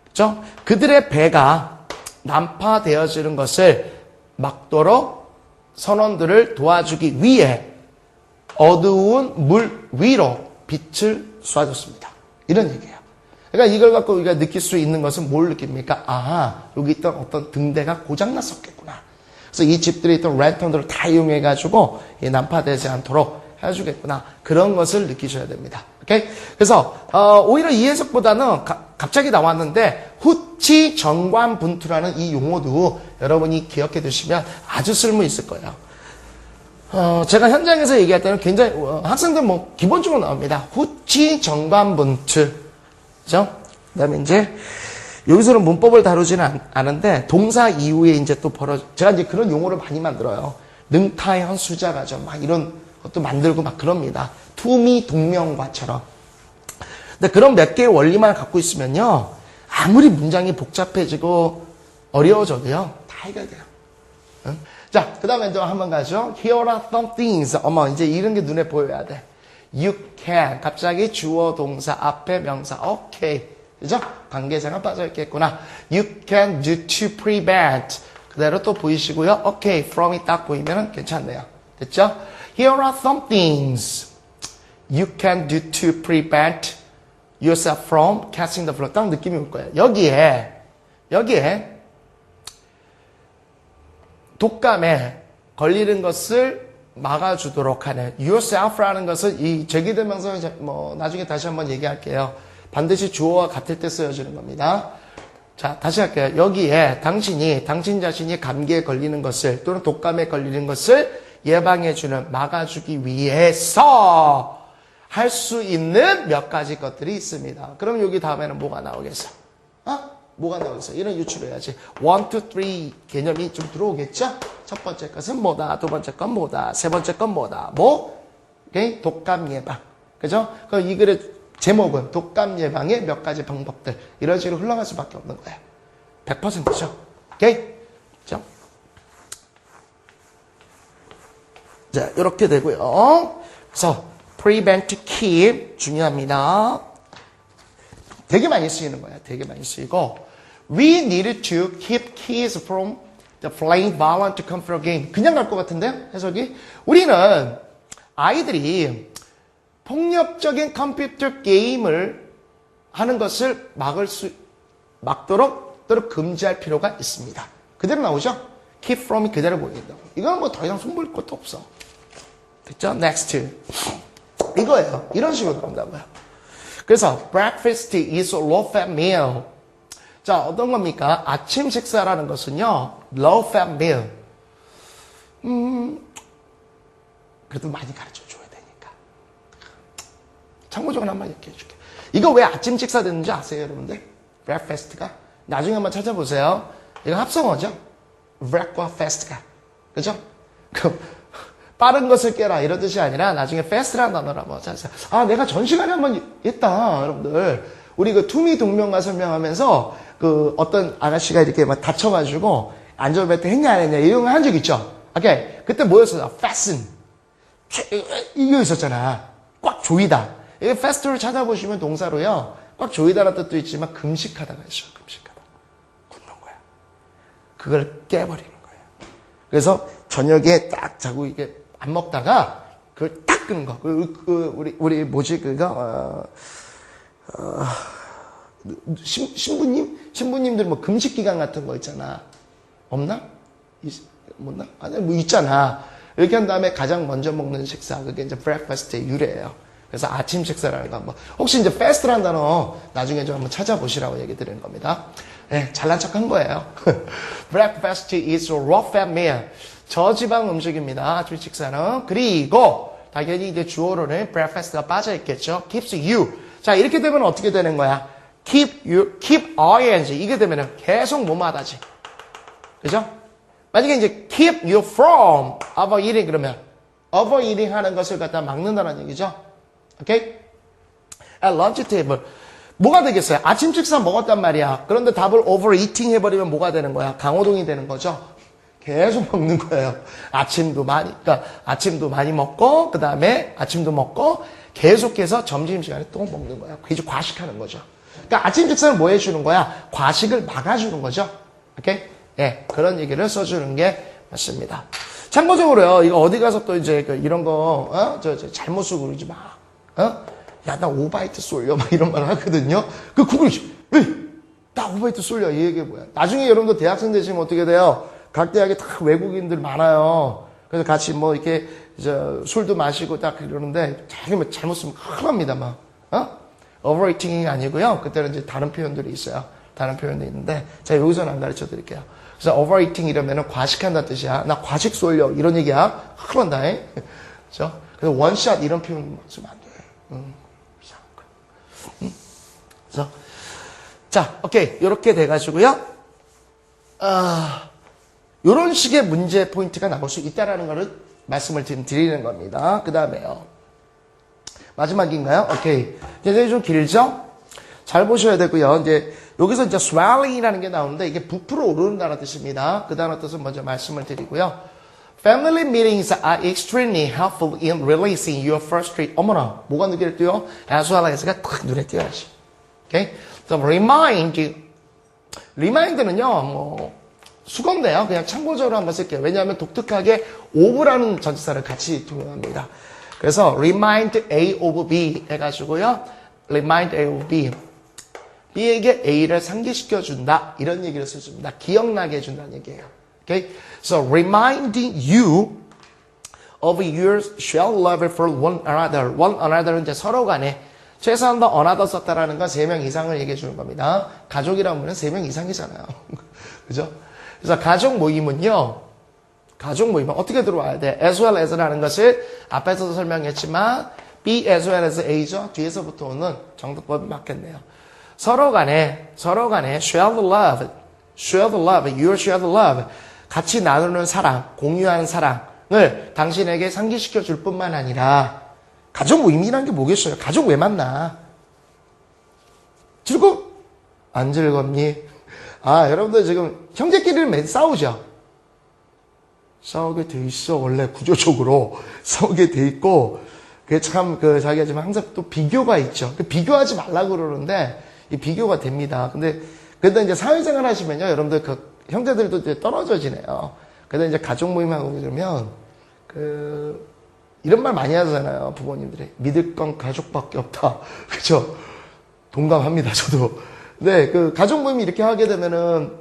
그죠? 그들의 배가 난파되어지는 것을 막도록 선원들을 도와주기 위해 어두운 물 위로 빛을 쏴줬습니다. 이런 얘기예요. 그러니까 이걸 갖고 우리가 느낄 수 있는 것은 뭘 느낍니까? 아, 여기 있던 어떤 등대가 고장났었겠구나. 그래서 이 집들에 있던 랜턴들을 다 이용해가지고 난파되지 않도록 해주겠구나. 그런 것을 느끼셔야 됩니다. 오케이? 그래서, 오히려 이 해석보다는 갑자기 나왔는데, 후치 정관분투라는 이 용어도 여러분이 기억해 두시면 아주 쓸모 있을 거예요. 제가 현장에서 얘기할 때는 굉장히, 학생들 뭐, 기본적으로 나옵니다. 후치 정관분투. 그죠? 그 다음에 이제, 여기서는 문법을 다루지는 않은데, 동사 이후에 이제 또 제가 이제 그런 용어를 많이 만들어요. 능타현 수자가죠. 막 이런 것도 만들고 막 그럽니다. 투미 동명과처럼. 근데 그런 몇 개의 원리만 갖고 있으면요, 아무리 문장이 복잡해지고 어려워져도요, 다 해결돼요. 응? 자, 그 다음에 또 한번 가죠. Here are some things. 어머, 이제 이런 게 눈에 보여야 돼. You can. 갑자기 주어, 동사, 앞에 명사. 오케이. 그죠? 관계사가 빠져있겠구나. You can do to prevent. 그대로 또 보이시고요. 오케이. from이 딱 보이면 괜찮네요. 됐죠? Here are some things you can do to prevent yourself from catching the flu. 딱 느낌이 올 거예요. 여기에 독감에 걸리는 것을 막아주도록 하는 yourself라는 것은 이 제기대명사 뭐 나중에 다시 한번 얘기할게요. 반드시 주어와 같을 때 쓰여지는 겁니다. 자, 다시 할게요. 여기에 당신 자신이 감기에 걸리는 것을 또는 독감에 걸리는 것을 예방해주는, 막아주기 위해서 할 수 있는 몇 가지 것들이 있습니다. 그럼 여기 다음에는 뭐가 나오겠어? 뭐가 나오겠어? 이런 유추를 해야지. 1, 2, 3 개념이 좀 들어오겠죠? 첫 번째 것은 뭐다? 두 번째 건 뭐다? 세 번째 건 뭐다? 오케이? 독감 예방. 그죠? 그럼 이 글의 제목은 독감 예방의 몇 가지 방법들. 이런 식으로 흘러갈 수밖에 없는 거예요. 100%죠? 오케이? 그죠? 자, 이렇게 되고요. 그래서 prevent, keep 중요합니다. 되게 많이 쓰이는 거야. 되게 많이 쓰이고 we need to keep kids from the playing violent computer game. 그냥 갈 것 같은데요? 해석이? 우리는 아이들이 폭력적인 컴퓨터 게임을 하는 것을 막도록 금지할 필요가 있습니다. 그대로 나오죠? keep from이 그대로 보인다고. 이건 뭐 더 이상 손볼 것도 없어. 됐죠? next. 이거예요. 이런 식으로 나온다고요. 그래서 breakfast is a low-fat meal. 자, 어떤 겁니까? 아침 식사라는 것은요, low-fat meal. 그래도 많이 가르쳐줘야 되니까. 참고적으로 한번 얘기해 줄게. 이거 왜 아침 식사 되는지 아세요, 여러분들? breakfast가? 나중에 한번 찾아보세요. 이거 합성어죠? break과 fast가. 그죠? 빠른 것을 깨라 이런 뜻이 아니라 나중에 fast라는 단어를 한번 찾으세요. 아, 내가 전 시간에 한번 했다, 여러분들. 우리 그 투미 동명과 설명하면서 그 어떤 아가씨가 이렇게 막 다쳐가지고 안전벨트 했냐 안 했냐 이런 거 한 적 있죠? 오케이. 그때 뭐였어요? fasten. 이거 있었잖아. 꽉 조이다. 이 fast를 찾아보시면 동사로요. 꽉 조이다라는 뜻도 있지만 금식하다가 있어요. 금식하다. 굳는 거야. 그걸 깨버리는 거예요. 그래서 저녁에 딱 자고 이게 안 먹다가 그걸 딱 끄는 거. 우리 뭐지 그거 신부님들 뭐 금식 기간 같은 거 있잖아. 없나? 없나? 아니 뭐 있잖아. 이렇게 한 다음에 가장 먼저 먹는 식사 그게 이제 breakfast의 유래예요. 그래서 아침 식사라는 거 한번 혹시 이제 fast라는 단어 나중에 좀 한번 찾아보시라고 얘기 드리는 겁니다. 네, 잘난 척한 거예요. breakfast is a low-fat meal. 저지방 음식입니다. 아침 식사는. 그리고 당연히 이제 주어로는 breakfast가 빠져 있겠죠. keeps you. 자, 이렇게 되면 어떻게 되는 거야? keep ing. 이게 되면은 계속 뭐마다지. 그죠? 만약에 이제 keep you from overeating 그러면 overeating 하는 것을 갖다 막는다는 얘기죠. 오케이? at lunch table. 뭐가 되겠어요? 아침 식사 먹었단 말이야. 그런데 답을 overeating 해버리면 뭐가 되는 거야? 강호동이 되는 거죠. 계속 먹는 거예요. 아침도 많이 먹고, 그 다음에 아침도 먹고, 계속해서 점심시간에 또 먹는 거야. 계속 과식하는 거죠. 그러니까 아침 식사는 뭐 해주는 거야? 과식을 막아주는 거죠. 오케이? 예, 그런 얘기를 써주는 게 맞습니다. 참고적으로요, 이거 어디 가서 또 이제 이런 거, 잘못 쓰고 그러지 마. 야, 나 5바이트 쏠려. 막 이런 말 하거든요. 그 구글이, 나 5바이트 쏠려. 이 얘기 뭐야. 나중에 여러분도 대학생 되시면 어떻게 돼요? 각 대학에 다 외국인들 많아요. 그래서 같이 뭐 이렇게, 술도 마시고 딱 그러는데, 잘못 쓰면 큰일 납니다, 막. overrating이 아니고요. 그때는 이제 다른 표현들이 있어요. 다른 표현도 있는데, 제가 여기서는 안 가르쳐 드릴게요. 그래서 overrating 이러면은 과식한다는 뜻이야. 나 과식 쏠려. 이런 얘기야. 큰일 난다. 그죠? 그래서 원샷 이런 표현 쓰면 안 돼. 그래서, 자, 오케이. 요렇게 돼가지고요. 요런 식의 문제 포인트가 나올 수 있다라는 거를 말씀을 드리는 겁니다. 그 다음에요. 마지막인가요? 오케이. 이제 좀 길죠? 잘 보셔야 되고요. 이제 여기서 이제 swelling이라는 게 나오는데 이게 부풀어 오른다는 뜻입니다. 그 단어 뜻은 먼저 말씀을 드리고요. Family meetings are extremely helpful in releasing your frustration. 어머나, 뭐가 눈에 띄어요? as well as가 탁 눈에 띄어야지. 오케이? So remind는요, 뭐 수건데요. 그냥 참고적으로 한번 쓸게요. 왜냐하면 독특하게 of라는 전치사를 같이 동용합니다. 그래서 remind A of B 해가지고요. remind A of B. B에게 A를 상기시켜준다. 이런 얘기를 써줍니다. 기억나게 해준다는 얘기예요. Okay? So reminding you of your shared love for one another. One another는 이제 서로 간에 최소한 더 another 썼다라는 건 3명 이상을 얘기해 주는 겁니다. 가족이라고 하면 3명 이상이잖아요. 그죠? 그래서 가족 모임은 어떻게 들어와야 돼? as well as라는 것을 앞에서도 설명했지만 B as well as A죠. 뒤에서부터 오는 정답법이 맞겠네요. 서로 간에 shared love, your shared love, 같이 나누는 사랑, 공유하는 사랑을 당신에게 상기시켜 줄 뿐만 아니라 가족 모임이라는 게 뭐겠어요? 가족 왜 만나? 안 즐겁니? 여러분들 지금 형제끼리는 매일 싸우죠? 싸우게 돼 있어. 원래 구조적으로 싸우게 돼 있고 그게 참 자기가 지금 항상 또 비교가 있죠. 비교하지 말라고 그러는데 이 비교가 됩니다. 근데 이제 사회생활 하시면요. 여러분들 형제들도 이제 떨어져 지내요. 근데 이제 가족 모임하고 그러면 이런 말 많이 하잖아요. 부모님들이. 믿을 건 가족밖에 없다. 그죠? 동감합니다. 저도. 근데 가족 모임 이렇게 하게 되면은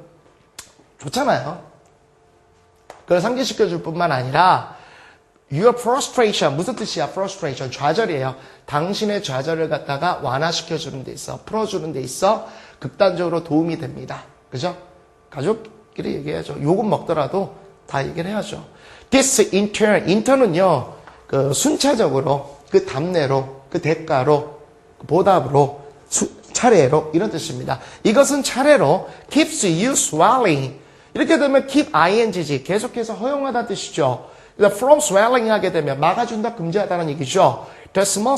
좋잖아요. 그걸 상기시켜줄 뿐만 아니라 your frustration, 무슨 뜻이야? frustration, 좌절이에요. 당신의 좌절을 갖다가 완화시켜주는 데 있어, 풀어주는 데 있어 극단적으로 도움이 됩니다. 그죠? 가족끼리 얘기해야죠. 욕은 먹더라도 다 얘기를 해야죠. This intern은요, 순차적으로, 답례로, 대가로, 보답으로, 차례로, 이런 뜻입니다. 이것은 차례로 keeps you swelling. 이렇게 되면 keep ing지, 계속해서 허용하다는 뜻이죠. from swelling 하게 되면 막아준다, 금지하다는 얘기죠. The small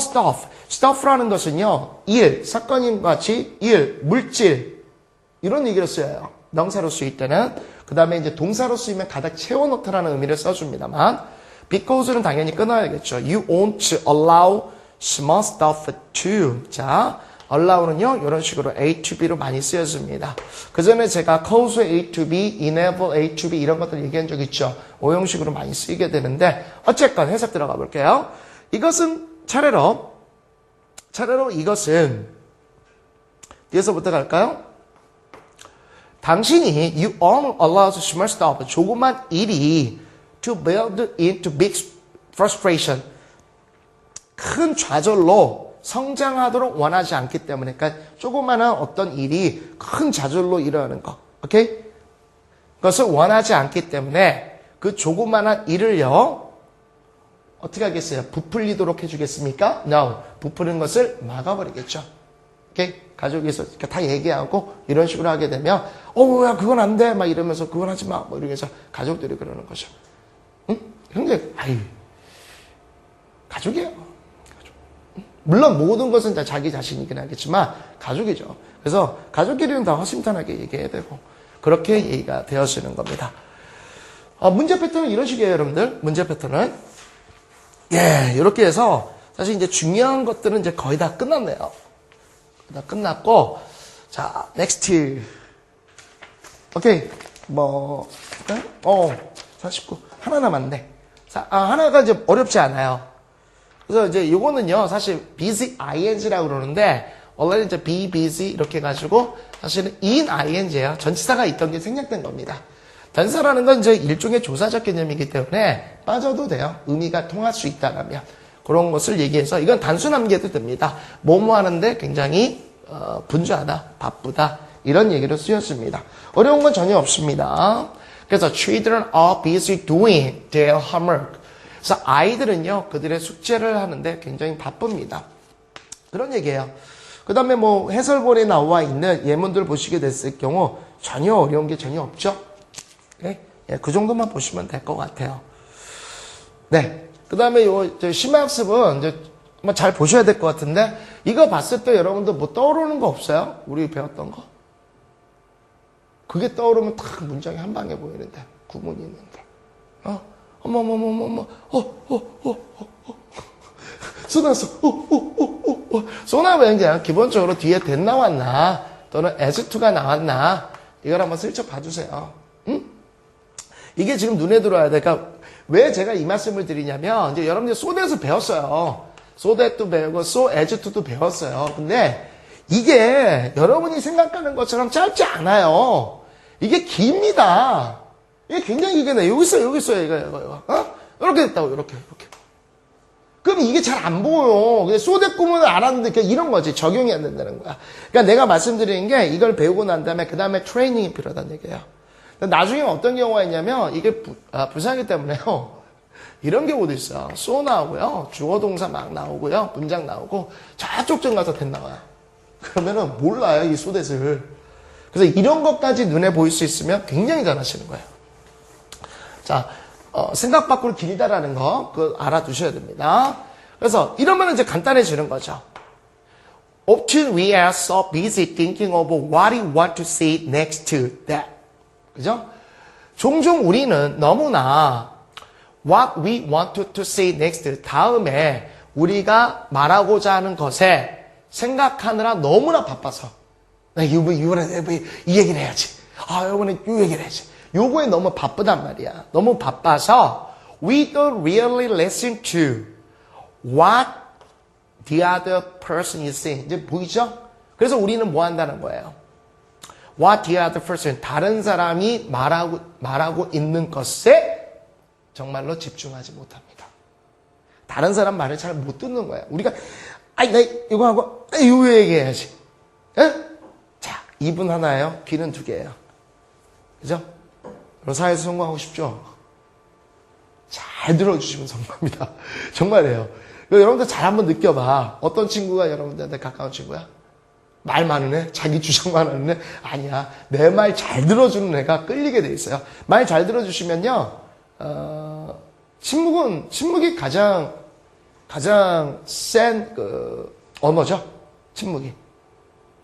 stuff라는 것은요, 사건과 같이 물질 이런 얘기를 써요. 명사로 쓰일 때는. 그 다음에 이제 동사로 쓰이면 가득 채워놓다라는 의미를 써줍니다만 because는 당연히 끊어야겠죠. You won't allow small stuff to. 자, allow는요, 이런 식으로 A to B로 많이 쓰여집니다. 그 전에 제가 cause A to B, enable A to B 이런 것들 얘기한 적 있죠. 오형식으로 많이 쓰이게 되는데, 어쨌건 해석 들어가 볼게요. 이것은 차례로 이것은, 뒤에서부터 갈까요? 당신이, you aren't allowed small stuff, 조그만 일이 to build into big frustration, 큰 좌절로 성장하도록 원하지 않기 때문에, 그러니까 조그마한 어떤 일이 큰 좌절로 일어나는 거, 오케이? 그것을 원하지 않기 때문에 그 조그마한 일을요, 어떻게 하겠어요? 부풀리도록 해주겠습니까? No. 부풀리는 것을 막아버리겠죠. 오케이? 가족에서 이렇게 다 얘기하고 이런 식으로 하게 되면, 야, 그건 안 돼. 막 이러면서 그건 하지 마. 뭐 이러면서 가족들이 그러는 거죠. 응? 형제, 가족이에요. 물론 모든 것은 다 자기 자신이긴 하겠지만 가족이죠. 그래서 가족끼리는 다 허심탄회하게 얘기해야 되고 그렇게 얘기가 되어지는 겁니다. 문제 패턴은 이런 식이에요, 여러분들. 문제 패턴은 이렇게 해서 사실 이제 중요한 것들은 이제 거의 다 끝났네요. 다 끝났고, 자, next. 오케이. 49. 하나 남았네. 하나가 이제 어렵지 않아요. 그래서 이제 요거는요, 사실 busy ing라고 그러는데, 원래는 이제 be busy 이렇게 해가지고, 사실은 in ing예요. 전치사가 있던 게 생략된 겁니다. 전치사라는 건 이제 일종의 조사적 개념이기 때문에 빠져도 돼요. 의미가 통할 수 있다라면. 그런 것을 얘기해서, 이건 단순 암기해도 됩니다. 뭐뭐 하는데 굉장히, 분주하다, 바쁘다, 이런 얘기로 쓰였습니다. 어려운 건 전혀 없습니다. 그래서 children are busy doing their homework. 그래서 아이들은요, 그들의 숙제를 하는데 굉장히 바쁩니다. 그런 얘기예요. 그 다음에 뭐 해설본에 나와 있는 예문들 보시게 됐을 경우 전혀 어려운 게 전혀 없죠. 네? 예, 그 정도만 보시면 될 것 같아요. 네. 그 다음에 요 심화학습은 이제 한번 잘 보셔야 될 것 같은데, 이거 봤을 때 여러분들 뭐 떠오르는 거 없어요? 우리 배웠던 거? 그게 떠오르면 딱 문장이 한 방에 보이는데, 구문이 있는데. 어머머머머머, 쏘나서, 쏘나면 그냥 기본적으로 뒤에 that 나왔나, 또는 as to가 나왔나, 이걸 한번 슬쩍 봐주세요. 응? 이게 지금 눈에 들어와야 돼. 그러니까 왜 제가 이 말씀을 드리냐면, 이제 여러분들 so that도 배웠어요. so that도 배우고, so as to도 배웠어요. 근데 이게 여러분이 생각하는 것처럼 짧지 않아요. 이게 깁니다. 이게 굉장히 이게 여기 있어요, 이거. 이렇게 됐다고, 이렇게. 그럼 이게 잘 안 보여. 근데 so that 구문을 알았는데, 그냥 이런 거지. 적용이 안 된다는 거야. 그러니까 내가 말씀드리는 게 이걸 배우고 난 다음에, 그 다음에 트레이닝이 필요하다는 얘기예요. 나중에 어떤 경우가 있냐면, 이게 불쌍하기 때문에요. 이런 경우도 있어요. so 나오고요. 주어 동사 막 나오고요. 문장 나오고, 저쪽 좀 가서 that 나와요. 그러면은 몰라요, 이 so that을. 그래서 이런 것까지 눈에 보일 수 있으면 굉장히 잘하시는 거예요. 자, 생각 밖으로 길다라는 거, 그거 알아두셔야 됩니다. 그래서 이러면 이제 간단해지는 거죠. Often we are so busy thinking of what we want to say next to that. 그죠? 종종 우리는 너무나 what we want to say next, 다음에 우리가 말하고자 하는 것에 생각하느라 너무나 바빠서. 이번에 이 얘기를 해야지. 이번에 이 얘기를 해야지. 요거에 너무 바쁘단 말이야. 너무 바빠서 we don't really listen to what the other person is saying. 이제 보이죠? 그래서 우리는 뭐 한다는 거예요? What the other person, 다른 사람이 말하고 있는 것에 정말로 집중하지 못합니다. 다른 사람 말을 잘 못 듣는 거야. 우리가 나 이거 하고 이거 얘기해야지. 에? 자, 입은 하나예요. 귀는 두 개예요. 그죠? 사회에서 성공하고 싶죠? 잘 들어주시면 성공합니다. 정말이에요. 여러분들 잘 한번 느껴봐. 어떤 친구가 여러분들한테 가까운 친구야? 말 많은 애? 자기 주장만 하는 애? 아니야. 내 말 잘 들어주는 애가 끌리게 돼 있어요. 말 잘 들어주시면요, 침묵이 가장 센, 언어죠? 침묵이.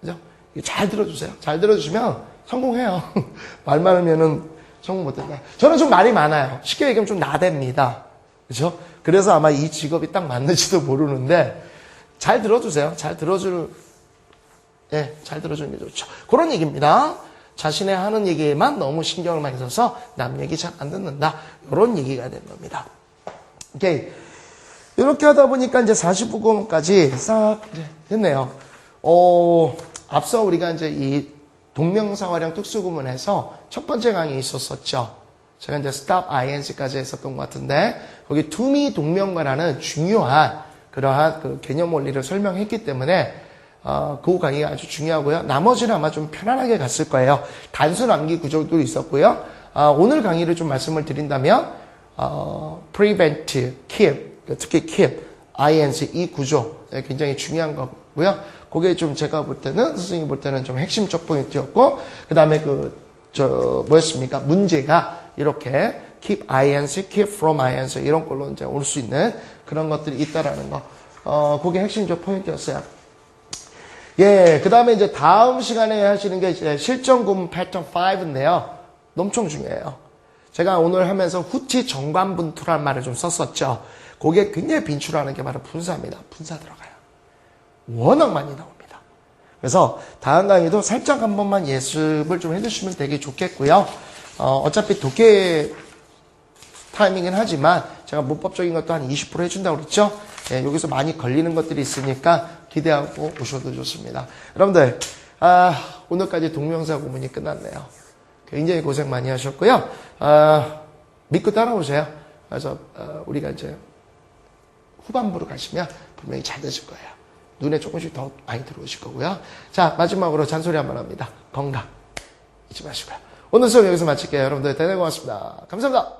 그죠? 잘 들어주세요. 잘 들어주시면 성공해요. 말 많으면은 성공 못한다. 저는 좀 말이 많아요. 쉽게 얘기하면 좀 나댑니다. 그죠? 그래서 아마 이 직업이 딱 맞는지도 모르는데, 잘 들어주세요. 잘 들어주는 게 좋죠. 그런 얘기입니다. 자신의 하는 얘기에만 너무 신경을 많이 써서 남 얘기 잘 안 듣는다. 이런 얘기가 되는 겁니다. 오케이. 이렇게 하다 보니까 이제 49권까지 싹 됐네요. 앞서 우리가 이제 이 동명사활용 특수구문에서 첫 번째 강의에 있었었죠. 제가 이제 stop ing까지 했었던 것 같은데, 거기 to me 동명과라는 중요한 그러한 그 개념 원리를 설명했기 때문에, 그 강의가 아주 중요하고요. 나머지는 아마 좀 편안하게 갔을 거예요. 단순 암기 구조도 있었고요. 오늘 강의를 좀 말씀을 드린다면, prevent, keep, 특히 keep, ing 이 구조 굉장히 중요한 거고요. 그게 좀 제가 볼 때는, 선생님이 볼 때는 좀 핵심적 포인트였고, 그 다음에 뭐였습니까? 문제가 이렇게 keep ing, keep from ing 이런 걸로 이제 올 수 있는 그런 것들이 있다라는 거. 그게 핵심적 포인트였어요. 예, 그 다음에 이제 다음 시간에 하시는 게 이제 실전 구문 패턴 5인데요. 엄청 중요해요. 제가 오늘 하면서 후티 정관분투라는 말을 좀 썼었죠. 그게 굉장히 빈출하는 게 바로 분사입니다. 분사 들어가요. 워낙 많이 나옵니다. 그래서 다음 강의도 살짝 한 번만 예습을 좀 해주시면 되게 좋겠고요. 어차피 독해 타임이긴 하지만 제가 문법적인 것도 한 20% 해준다고 그랬죠? 예, 여기서 많이 걸리는 것들이 있으니까 기대하고 오셔도 좋습니다. 여러분들, 오늘까지 동명사 구문이 끝났네요. 굉장히 고생 많이 하셨고요. 믿고 따라오세요. 그래서 우리가 이제 후반부로 가시면 분명히 잘 되실 거예요. 눈에 조금씩 더 많이 들어오실 거고요. 자, 마지막으로 잔소리 한번 합니다. 건강 잊지 마시고요. 오늘 수업 여기서 마칠게요. 여러분들 대단히 고맙습니다. 감사합니다.